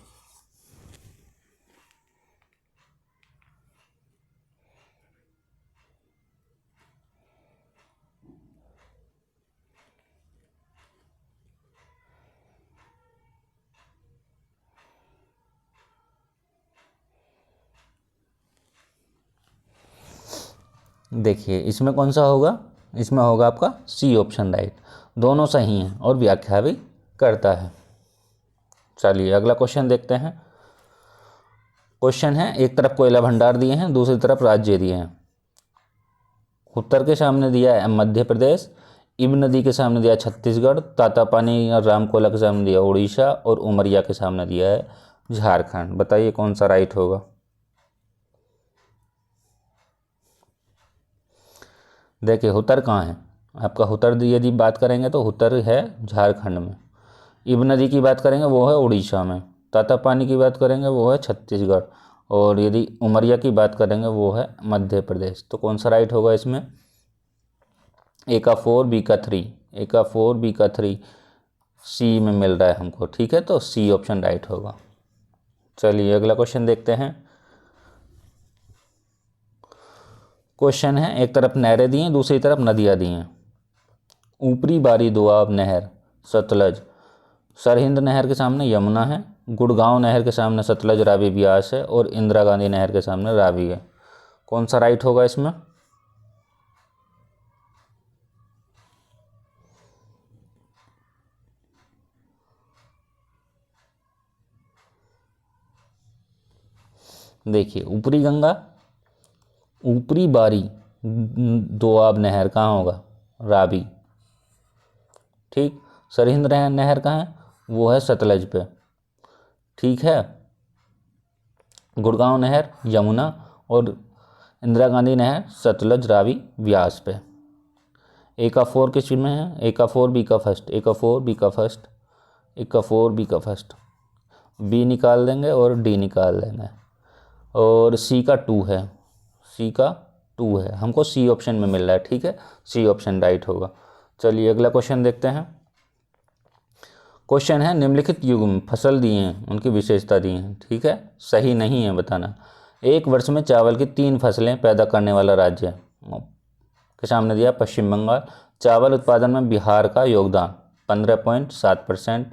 देखिए इसमें कौन सा होगा, इसमें होगा आपका सी ऑप्शन राइट, दोनों सही हैं और व्याख्या भी करता है। चलिए अगला क्वेश्चन देखते हैं। क्वेश्चन है, एक तरफ कोयला भंडार दिए हैं, दूसरी तरफ राज्य दिए हैं। उत्तर के सामने दिया है मध्य प्रदेश, इब नदी के सामने दिया छत्तीसगढ़, तातापानी और रामकोला के सामने दिया उड़ीसा, और उमरिया के सामने दिया है झारखंड। बताइए कौन सा राइट होगा। देखिए उत्तर कहाँ है आपका, उत्तर यदि बात करेंगे तो उत्तर है झारखंड में, इब नदी की बात करेंगे वो है उड़ीसा में, तातापानी की बात करेंगे वो है छत्तीसगढ़, और यदि उमरिया की बात करेंगे वो है मध्य प्रदेश। तो कौन सा राइट होगा इसमें। ए का 4 बी का 3, ए का 4 बी का 3 सी में मिल रहा है हमको, ठीक है, तो सी ऑप्शन राइट होगा। चलिए अगला क्वेश्चन देखते हैं। क्वेश्चन है, एक तरफ नहरें दी हैं, दूसरी तरफ नदियाँ दी हैं। ऊपरी बारी दोआब नहर सतलज, सरहिंद नहर के सामने यमुना है, गुड़गांव नहर के सामने सतलज रावी ब्यास है, और इंदिरा गांधी नहर के सामने रावी है। कौन सा राइट होगा इसमें। देखिए ऊपरी गंगा, ऊपरी बारी दोआब नहर कहाँ होगा, रावी, ठीक। सरहिंद नहर कहाँ है, वो है सतलज पे, ठीक है। गुड़गांव नहर यमुना, और इंदिरा गांधी नहर सतलज रावी व्यास पे। ए का 4 किस में है, ए का 4 बी का फर्स्ट, ए का 4 बी का फर्स्ट, ए का 4 बी का फर्स्ट, बी निकाल देंगे और डी निकाल देंगे, और सी का 2 है, सी का 2 है, हमको सी ऑप्शन में मिल रहा है, ठीक है, सी ऑप्शन राइट होगा। चलिए अगला क्वेश्चन देखते हैं। क्वेश्चन है, निम्नलिखित युग में फसल दिए हैं, उनकी विशेषता दी हैं, ठीक है, सही नहीं है बताना। एक वर्ष में चावल की 3 फसलें पैदा करने वाला राज्य के सामने दिया पश्चिम बंगाल। चावल उत्पादन में बिहार का योगदान 15.7%।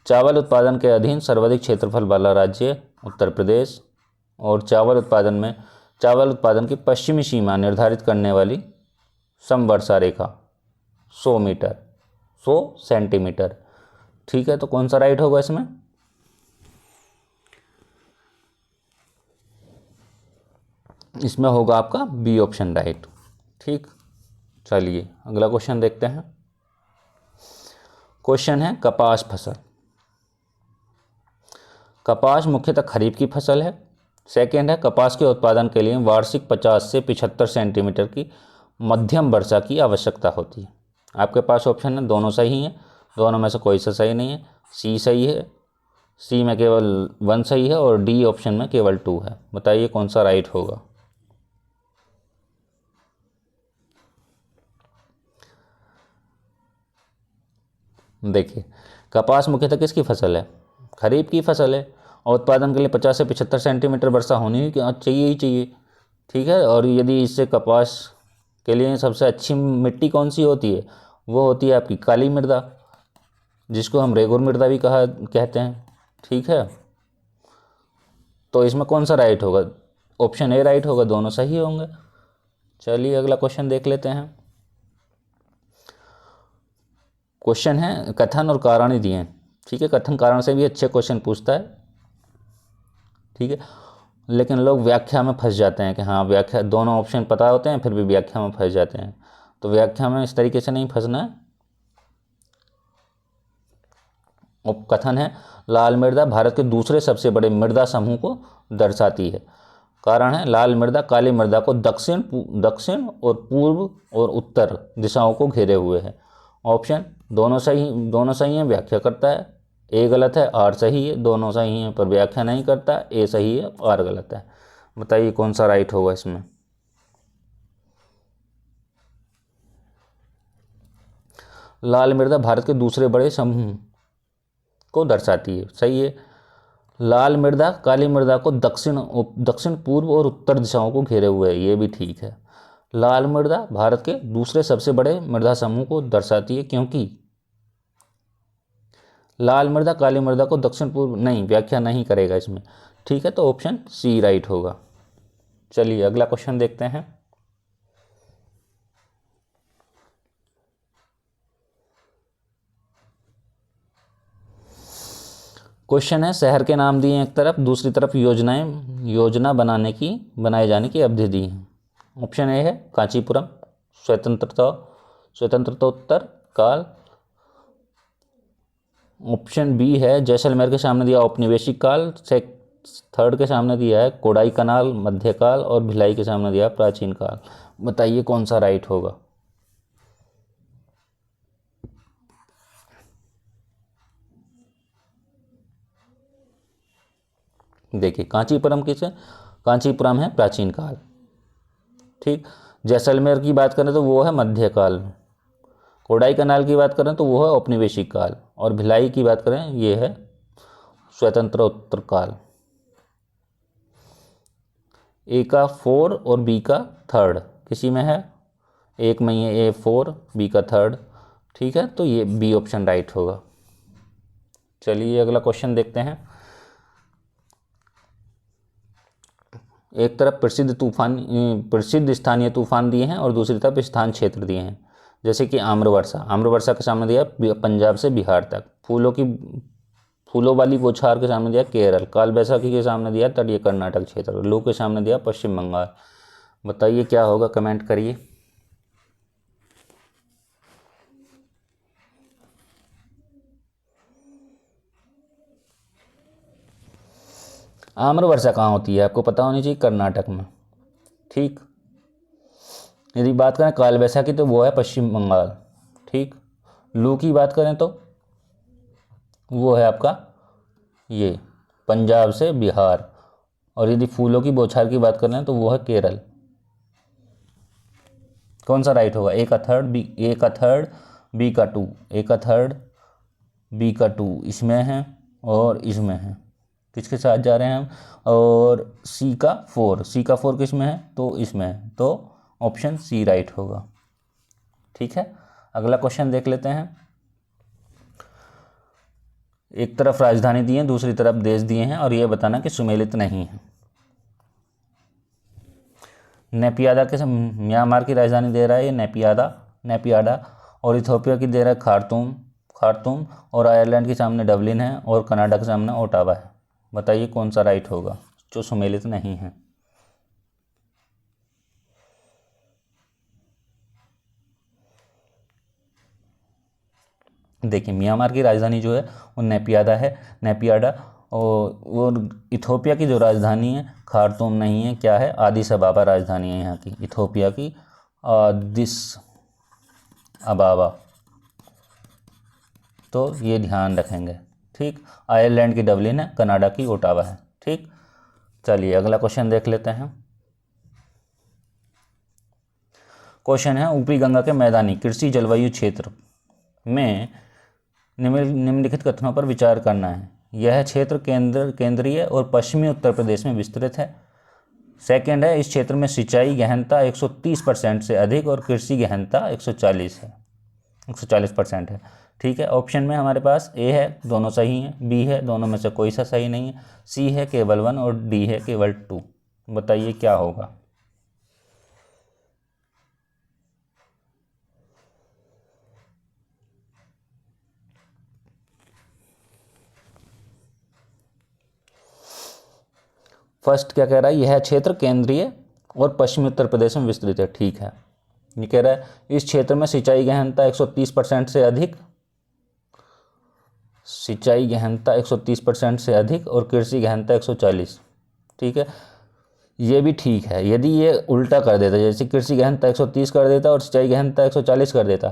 चावल उत्पादन के अधीन सर्वाधिक क्षेत्रफल वाला राज्य उत्तर प्रदेश, और चावल उत्पादन की पश्चिमी सीमा निर्धारित करने वाली समवर्षा रेखा 100 मीटर 100 सेंटीमीटर, ठीक है। तो कौन सा राइट होगा इसमें। इसमें होगा आपका बी ऑप्शन राइट, ठीक। चलिए अगला क्वेश्चन देखते हैं। क्वेश्चन है, कपास फसल। कपास मुख्यतः खरीफ की फसल है। सेकेंड है, कपास के उत्पादन के लिए वार्षिक 50 से 75 सेंटीमीटर की मध्यम वर्षा की आवश्यकता होती है। आपके पास ऑप्शन है, दोनों सही हैं, दोनों में से कोई सा सही नहीं है। सी सही है, सी में केवल 1 सही है, और डी ऑप्शन में केवल 2 है। बताइए कौन सा राइट होगा। देखिए कपास मुख्यतः किसकी फसल है, खरीफ की फसल है, और उत्पादन के लिए 50 से 75 सेंटीमीटर वर्षा होनी ही चाहिए ही चाहिए, ठीक है। और यदि इससे कपास के लिए सबसे अच्छी मिट्टी कौन सी होती है, वो होती है आपकी काली मृदा, जिसको हम रेगुर मृदा भी कहते हैं, ठीक है। तो इसमें कौन सा राइट होगा, ऑप्शन ए राइट होगा, दोनों सही होंगे। चलिए अगला क्वेश्चन देख लेते हैं। क्वेश्चन है, कथन और कारण दिए हैं, ठीक है। कथन कारण से भी अच्छे क्वेश्चन पूछता है, ठीक है, लेकिन लोग व्याख्या में फंस जाते हैं कि हाँ व्याख्या, दोनों ऑप्शन पता होते हैं फिर भी व्याख्या में फंस जाते हैं। तो व्याख्या में इस तरीके से नहीं फंसना है। कथन है, लाल मृदा भारत के दूसरे सबसे बड़े मृदा समूह को दर्शाती है। कारण है, लाल मृदा काली मृदा को दक्षिण और पूर्व और उत्तर दिशाओं को घेरे हुए है। ऑप्शन दोनों सही हैं, व्याख्या करता है। ए गलत है, आर सही है, दोनों सही हैं पर व्याख्या नहीं करता, ए सही है, आर गलत है। बताइए कौन सा राइट होगा इसमें। लाल मृदा भारत के दूसरे बड़े समूह को दर्शाती है, सही है। लाल मृदा काली मृदा को दक्षिण पूर्व और उत्तर दिशाओं को घेरे हुए है, ये भी ठीक है। लाल मृदा भारत के दूसरे सबसे बड़े मृदा समूह को दर्शाती है, क्योंकि लाल मृदा काली मृदा को दक्षिण पूर्व, नहीं व्याख्या नहीं करेगा इसमें, ठीक है। तो ऑप्शन सी राइट होगा। चलिए अगला क्वेश्चन देखते हैं। क्वेश्चन है, शहर के नाम दिए एक तरफ, दूसरी तरफ योजना बनाए जाने की अवधि दी है। ऑप्शन ए है कांचीपुरम, स्वतंत्रतोत्तर काल। ऑप्शन बी है जैसलमेर के सामने दिया औपनिवेशिक काल। थर्ड के सामने दिया है कोडाई कनाल मध्यकाल, और भिलाई के सामने दिया प्राचीन काल। बताइए कौन सा राइट होगा। देखिए कांचीपुरम है प्राचीन काल, ठीक। जैसलमेर की बात करें तो वो है मध्यकाल। कोडाई कनाल की बात करें तो वो है औपनिवेशिक काल, और भिलाई की बात करें ये है स्वतंत्रोत्तर काल। ए का 4 और बी का 3 किसी में है, एक में ये ए 4 बी का 3, ठीक है। तो ये बी ऑप्शन राइट होगा। चलिए अगला क्वेश्चन देखते हैं। एक तरफ प्रसिद्ध स्थानीय तूफान दिए हैं और दूसरी तरफ स्थान क्षेत्र दिए हैं, जैसे कि आम्रवर्षा के सामने दिया पंजाब से बिहार तक। फूलों वाली बौछार के सामने दिया केरल। काल बैसाखी के सामने दिया तटीय कर्नाटक क्षेत्र। लू के सामने दिया पश्चिम बंगाल। बताइए क्या होगा, कमेंट करिए। आम्रवर्षा कहाँ होती है आपको पता होनी चाहिए, कर्नाटक में, ठीक। यदि बात करें काल बैसाखी तो वो है पश्चिम बंगाल, ठीक। लू की बात करें तो वो है आपका ये पंजाब से बिहार, और यदि फूलों की बौछार की बात करें तो वो है केरल। कौन सा राइट होगा, ए का थर्ड बी का 3 बी का 2, ए का 3 बी का 2 इसमें है और इसमें है, किसके साथ जा रहे हैं हम, और सी का 4 किस में है, तो इसमें है। तो ऑप्शन सी राइट होगा, ठीक है। अगला क्वेश्चन देख लेते हैं। एक तरफ राजधानी दी है, दूसरी तरफ देश दिए हैं, और यह बताना कि सुमेलित नहीं है। म्यांमार की राजधानी दे रहा है ये नेपियाडा, और इथोपिया की दे रहा है खार्तूम, और आयरलैंड के सामने डबलिन है, और कनाडा के सामने ओटावा है। बताइए कौन सा राइट होगा जो सुमेलित नहीं है। देखिए म्यांमार की राजधानी जो है वो नेपियाडा, और इथोपिया की जो राजधानी है खार्तूम नहीं है, क्या है, आदिस अबाबा राजधानी है यहाँ की, इथोपिया की आदिस अबाबा। तो ये ध्यान रखेंगे, ठीक। आयरलैंड की डबलिन है, कनाडा की ओटावा है, ठीक। चलिए अगला क्वेश्चन देख लेते हैं। क्वेश्चन है, ऊपरी गंगा के मैदानी कृषि जलवायु क्षेत्र में निम्नलिखित कथनों पर विचार करना है। यह क्षेत्र केंद्रीय और पश्चिमी उत्तर प्रदेश में विस्तृत है। सेकंड है, इस क्षेत्र में सिंचाई गहनता 130% से अधिक और कृषि गहनता 140% है, ठीक है। ऑप्शन में हमारे पास ए है, दोनों सही हैं, बी है, दोनों में से कोई सा सही नहीं है, सी है केवल 1 और डी है केवल 2। बताइए क्या होगा। फर्स्ट क्या कह रहा है, यह क्षेत्र केंद्रीय और पश्चिमी उत्तर प्रदेश में विस्तृत है, ठीक है। ये कह रहा है इस क्षेत्र में सिंचाई गहनता 130% से अधिक और कृषि गहनता 140, ठीक है। ये भी ठीक है। यदि ये उल्टा कर देता, जैसे कृषि गहनता 130 कर देता और सिंचाई गहनता 140 कर देता,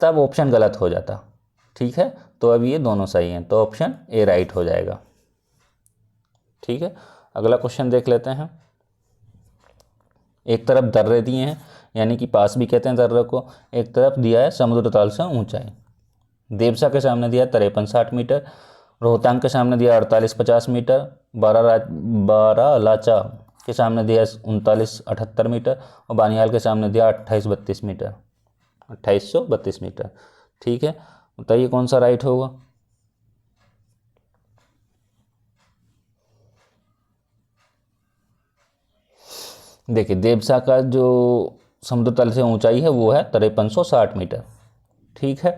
तब ऑप्शन गलत हो जाता, ठीक है, तो अब ये दोनों सही हैं, तो ऑप्शन ए राइट हो जाएगा। ठीक है, अगला क्वेश्चन देख लेते हैं। एक तरफ दर्रे दिए हैं, यानी कि पास भी कहते हैं दर्रे को। एक तरफ दिया है समुद्र तल से ऊंचाई। देवसा के सामने दिया 53-60 मीटर, रोहतांग के सामने दिया 48-50 मीटर, बारालाचा के सामने दिया 39-78 मीटर, और बानिहाल के सामने दिया 2832 मीटर, 2832 मीटर। ठीक है, बताइए कौन सा राइट होगा। देखिए, देवसा का जो समुद्र तल से ऊंचाई है वो है 5360 मीटर। ठीक है,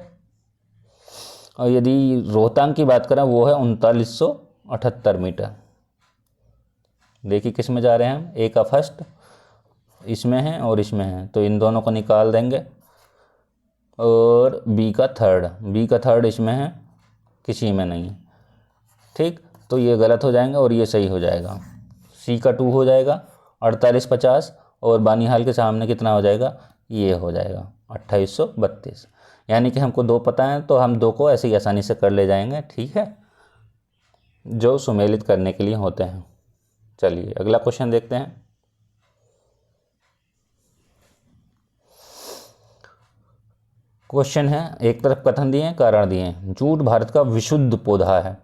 और यदि रोहतांग की बात करें वो है 3978 मीटर। देखिए किस में जा रहे हैं हम, ए का फर्स्ट इसमें है और इसमें है, तो इन दोनों को निकाल देंगे, और बी का थर्ड इसमें है, किसी में नहीं। ठीक, तो ये गलत हो जाएंगे और ये सही हो जाएगा। सी का 2 हो जाएगा 48-50, और बानिहाल के सामने कितना हो जाएगा, ये हो जाएगा 2832। यानी कि हमको 2 पता है, तो हम 2 को ऐसे ही आसानी से कर ले जाएंगे। ठीक है, जो सुमेलित करने के लिए होते हैं। चलिए अगला क्वेश्चन देखते हैं। क्वेश्चन है, एक तरफ कथन दिए हैं, कारण दिए हैं। जूट भारत का विशुद्ध पौधा है।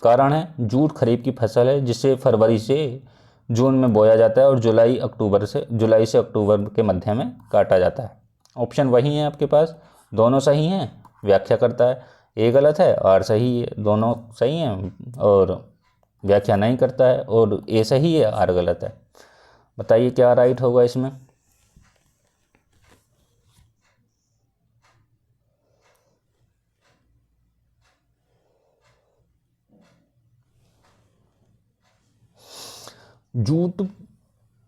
कारण है, जूट खरीफ की फसल है जिसे फरवरी से जून में बोया जाता है और जुलाई से अक्टूबर के मध्य में काटा जाता है। ऑप्शन वही है आपके पास, दोनों सही हैं। व्याख्या करता है, ए गलत है, आर सही है, दोनों सही हैं, और व्याख्या नहीं करता है, और ए सही है, आर गलत है। बताइए क्या राइट होगा इसमें। जूट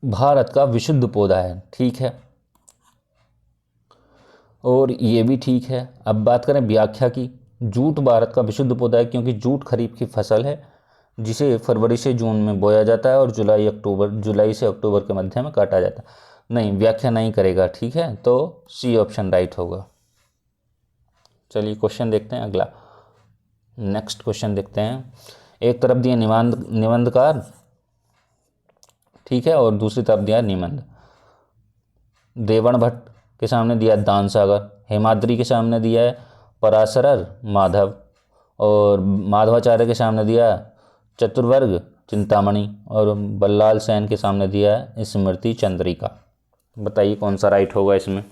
भारत का विशुद्ध पौधा है, ठीक है, और ये भी ठीक है। अब बात करें व्याख्या की, जूट भारत का विशुद्ध पौधा है क्योंकि जूट खरीफ की फसल है जिसे फरवरी से जून में बोया जाता है और जुलाई से अक्टूबर के मध्य में काटा जाता है। नहीं, व्याख्या नहीं करेगा। ठीक है, तो सी ऑप्शन राइट होगा। चलिए क्वेश्चन देखते हैं अगला। नेक्स्ट क्वेश्चन देखते हैं। एक तरफ दिया निबंधकार, ठीक है, और दूसरी तरफ दिया निबंध। देवण भट्ट के सामने दिया दान सागर, हेमाद्री के सामने दिया है पराशरर माधव, और माधवाचार्य के सामने दिया चतुर्वर्ग चिंतामणि, और बल्लाल सेन के सामने दिया है स्मृति चंद्रिका। बताइए कौन सा राइट होगा इसमें।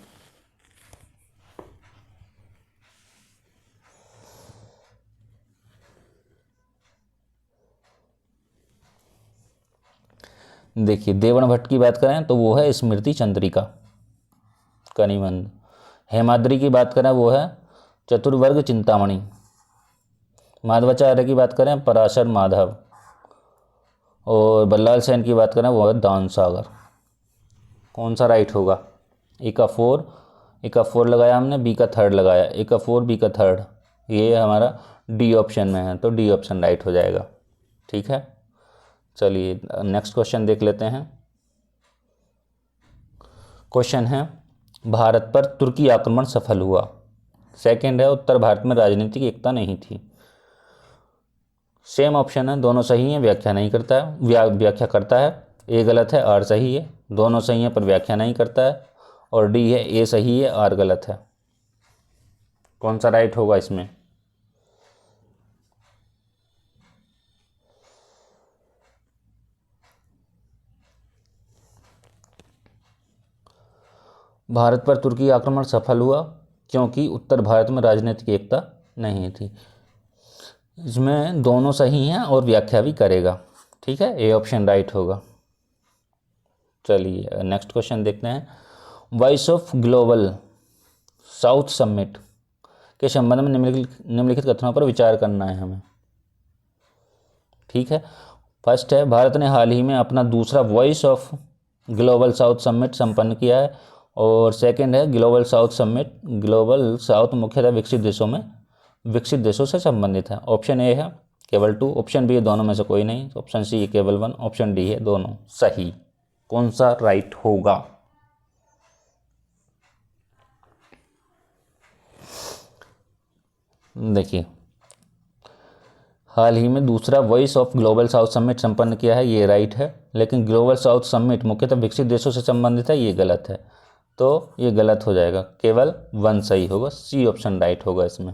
देखिए, देवण भट्ट की बात करें तो वो है स्मृति चंद्रिका का निबंध। हेमाद्री की बात करें वो है चतुर्वर्ग चिंतामणि। माधवाचार्य की बात करें पराशर माधव, और बल्लाल सेन की बात करें वो है दान सागर। कौन सा राइट होगा। ए का 4 लगाया हमने, बी का 3 लगाया, ए का 4 बी का 3, ये हमारा डी ऑप्शन में है, तो डी ऑप्शन राइट हो जाएगा। ठीक है, चलिए नेक्स्ट क्वेश्चन देख लेते हैं। क्वेश्चन है, भारत पर तुर्की आक्रमण सफल हुआ। सेकंड है, उत्तर भारत में राजनीतिक एकता नहीं थी। सेम ऑप्शन है, दोनों सही हैं, व्याख्या नहीं करता है, व्याख्या करता है। ए गलत है, आर सही है, दोनों सही हैं पर व्याख्या नहीं करता है, और डी है ए सही है, आर गलत है। कौन सा राइट होगा इसमें। भारत पर तुर्की आक्रमण सफल हुआ क्योंकि उत्तर भारत में राजनीतिक एकता नहीं थी। इसमें दोनों सही हैं और व्याख्या भी करेगा। ठीक है, ए ऑप्शन राइट होगा। चलिए नेक्स्ट क्वेश्चन देखते हैं। Voice of global south summit के संबंध में निम्नलिखित कथनों पर विचार करना है हमें। ठीक है, फर्स्ट है, भारत ने हाल ही में अपना दूसरा voice of global south summit संपन्न किया है, और सेकंड है, ग्लोबल साउथ मुख्यतः विकसित देशों से संबंधित है। ऑप्शन ए है केवल 2, ऑप्शन बी है दोनों में से कोई नहीं, ऑप्शन सी है केवल 1, ऑप्शन डी है दोनों सही। कौन सा राइट होगा। देखिए, हाल ही में दूसरा voice of global south summit संपन्न किया है, ये राइट है। लेकिन ग्लोबल साउथ समिट मुख्यतः विकसित देशों से संबंधित है, ये गलत है। तो ये गलत हो जाएगा, केवल 1 सही होगा, सी ऑप्शन राइट होगा इसमें।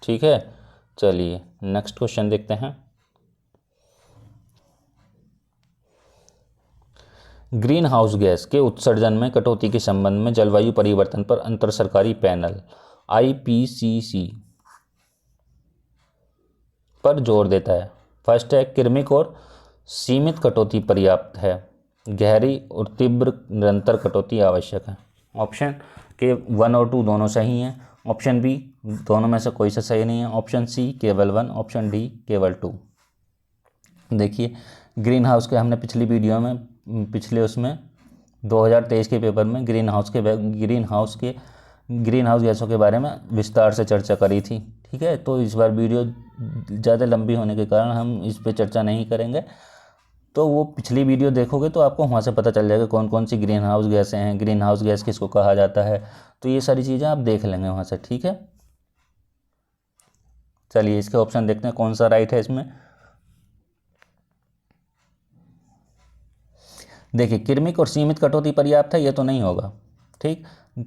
ठीक है, चलिए नेक्स्ट क्वेश्चन देखते हैं। ग्रीन हाउस गैस के उत्सर्जन में कटौती के संबंध में जलवायु परिवर्तन पर अंतर सरकारी पैनल IPCC पर जोर देता है। फर्स्ट है, क्रमिक और सीमित कटौती पर्याप्त है, गहरी और तीव्र निरंतर कटौती आवश्यक है। ऑप्शन के 1 और 2 दोनों सही हैं। ऑप्शन बी दोनों में से कोई सा सही नहीं है। ऑप्शन सी केवल 1, ऑप्शन डी केवल 2। देखिए, ग्रीन हाउस के हमने पिछली वीडियो में, पिछले उसमें 2023 के पेपर में ग्रीन हाउस गैसों के बारे में विस्तार से चर्चा करी थी। ठीक है, तो इस बार वीडियो ज़्यादा लंबी होने के कारण हम इस पे चर्चा नहीं करेंगे। तो वो पिछली वीडियो देखोगे तो आपको वहाँ से पता चल जाएगा कौन कौन सी ग्रीन हाउस गैसें हैं, ग्रीन हाउस गैस किसको कहा जाता है, तो ये सारी चीज़ें आप देख लेंगे वहाँ से। ठीक है, चलिए इसके ऑप्शन देखते हैं कौन सा राइट है इसमें। देखिए, क्रमिक और सीमित कटौती पर्याप्त है, ये तो नहीं होगा। ठीक,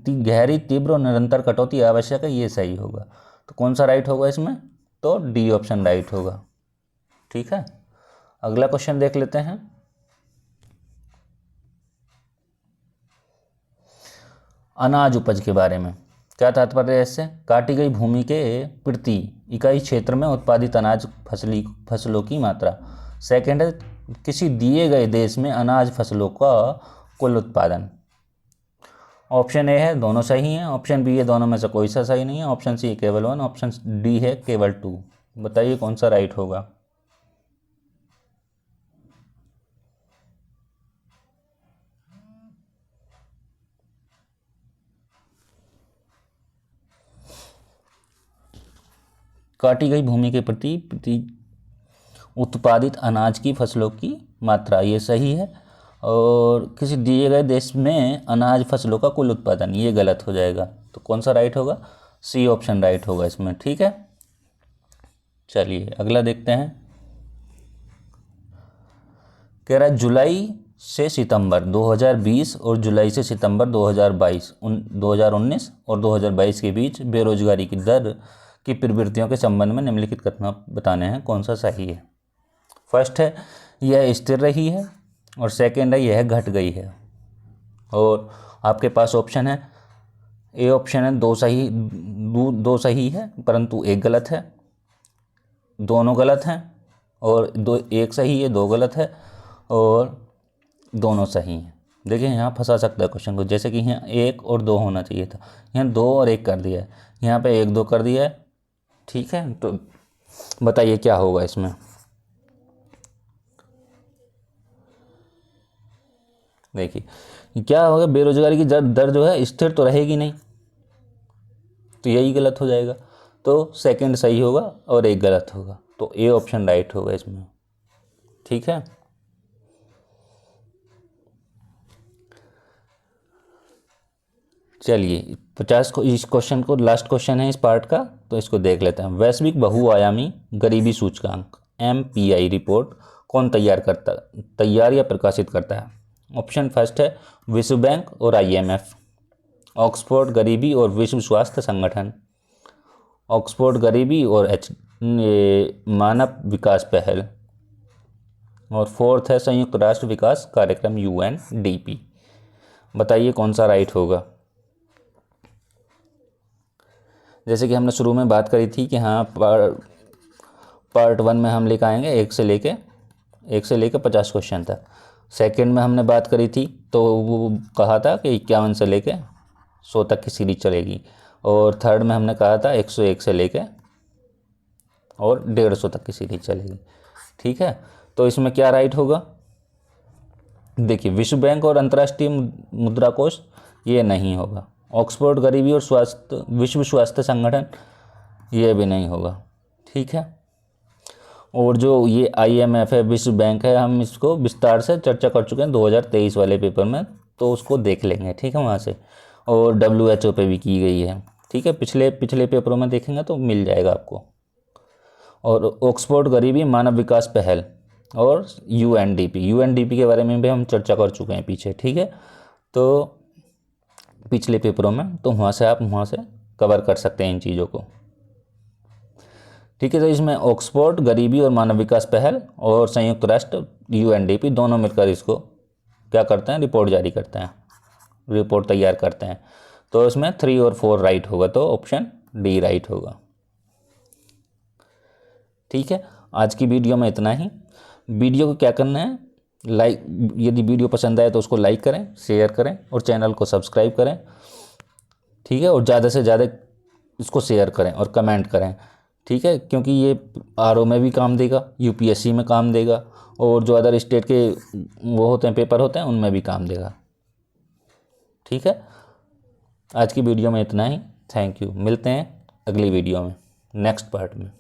गहरी तीव्र और निरंतर कटौती आवश्यक है, ये सही होगा। तो कौन सा राइट होगा इसमें, तो डी ऑप्शन राइट होगा। ठीक है, अगला क्वेश्चन देख लेते हैं। अनाज उपज के बारे में क्या तात्पर्य है इससे? काटी गई भूमि के प्रति इकाई क्षेत्र में उत्पादित अनाज फसलों की मात्रा। सेकेंड है, किसी दिए गए देश में अनाज फसलों का कुल उत्पादन। ऑप्शन ए है दोनों सही हैं, ऑप्शन बी है दोनों में से कोई सा सही नहीं है, ऑप्शन सी केवल 1, ऑप्शन डी है केवल 2। बताइए कौन सा राइट होगा। काटी गई भूमि के प्रति उत्पादित अनाज की फसलों की मात्रा, ये सही है। और किसी दिए गए देश में अनाज फसलों का कुल उत्पादन, ये गलत हो जाएगा। तो कौन सा राइट होगा, सी ऑप्शन राइट होगा इसमें। ठीक है, चलिए अगला देखते हैं। कह रहा है जुलाई से सितंबर 2020 और जुलाई से सितंबर 2019 और 2022 के बीच बेरोजगारी की दर की प्रवृत्तियों के संबंध में निम्नलिखित कथन बताने हैं, कौन सा सही है। फर्स्ट है, यह स्थिर रही है, और सेकेंड है, यह घट गई है। और आपके पास ऑप्शन है, ए ऑप्शन है दो सही है परंतु एक गलत है, दोनों गलत हैं, और एक सही है, 2 गलत है, और दोनों सही हैं। देखिए यहाँ फंसा सकता है क्वेश्चन को, जैसे कि यहाँ 1 और 2 होना चाहिए था, यहाँ 2 और 1 कर दिया है, यहाँ पे 1 2 कर दिया है। ठीक है, तो बताइए क्या होगा इसमें। देखिए क्या होगा, बेरोजगारी की दर जो है स्थिर तो रहेगी नहीं, तो यही गलत हो जाएगा। तो सेकंड सही होगा और 1 गलत होगा, तो ए ऑप्शन राइट होगा इसमें। ठीक है, चलिए 50 को इस क्वेश्चन को लास्ट क्वेश्चन है इस पार्ट का, तो इसको देख लेते हैं। वैश्विक बहुआयामी गरीबी सूचकांक MPI रिपोर्ट कौन तैयार या प्रकाशित करता है। ऑप्शन फर्स्ट है विश्व बैंक और IMF, ऑक्सफोर्ड गरीबी और विश्व स्वास्थ्य संगठन, ऑक्सफोर्ड गरीबी और मानव विकास पहल, और फोर्थ है संयुक्त राष्ट्र विकास कार्यक्रम UNDP। बताइए कौन सा राइट होगा। जैसे कि हमने शुरू में बात करी थी कि हाँ पार्ट 1 में हम लेकर आएंगे 1 से लेके 50 क्वेश्चन तक। सेकंड में हमने बात करी थी तो वो कहा था कि 51 से लेके 100 तक की सीरीज चलेगी, और थर्ड में हमने कहा था 101 से लेके और 150 तक की सीरीज चलेगी। ठीक है, तो इसमें क्या राइट होगा। देखिए विश्व बैंक और अंतर्राष्ट्रीय मुद्रा कोष ये नहीं होगा, ऑक्सफोर्ड गरीबी और विश्व स्वास्थ्य संगठन ये भी नहीं होगा। ठीक है, और जो ये IMF है, विश्व बैंक है, हम इसको विस्तार से चर्चा कर चुके हैं 2023 वाले पेपर में, तो उसको देख लेंगे। ठीक है, वहाँ से, और WHO पे भी की गई है। ठीक है, पिछले पिछले पेपरों में देखेंगे तो मिल जाएगा आपको। और ऑक्सफोर्ड गरीबी मानव विकास पहल और यूएनडीपी के बारे में भी हम चर्चा कर चुके हैं पीछे, ठीक है, तो पिछले पेपरों में, तो वहाँ से कवर कर सकते हैं इन चीज़ों को, ठीक है। तो इसमें ऑक्सफोर्ड गरीबी और मानव विकास पहल और संयुक्त राष्ट्र यूएनडीपी दोनों मिलकर इसको क्या करते हैं, रिपोर्ट जारी करते हैं, रिपोर्ट तैयार करते हैं। तो इसमें 3 और 4 राइट होगा, तो ऑप्शन डी राइट होगा, ठीक है। आज की वीडियो में इतना ही। वीडियो को क्या करना है, लाइक, यदि वीडियो पसंद आए तो उसको लाइक करें, शेयर करें और चैनल को सब्सक्राइब करें, ठीक है। और ज़्यादा से ज़्यादा इसको शेयर करें और कमेंट करें, ठीक है, क्योंकि ये आरओ में भी काम देगा, यूपीएससी में काम देगा, और जो अदर स्टेट के वो होते हैं पेपर होते हैं उनमें भी काम देगा, ठीक है। आज की वीडियो में इतना ही। Thank you. मिलते हैं अगली वीडियो में, नेक्स्ट पार्ट में।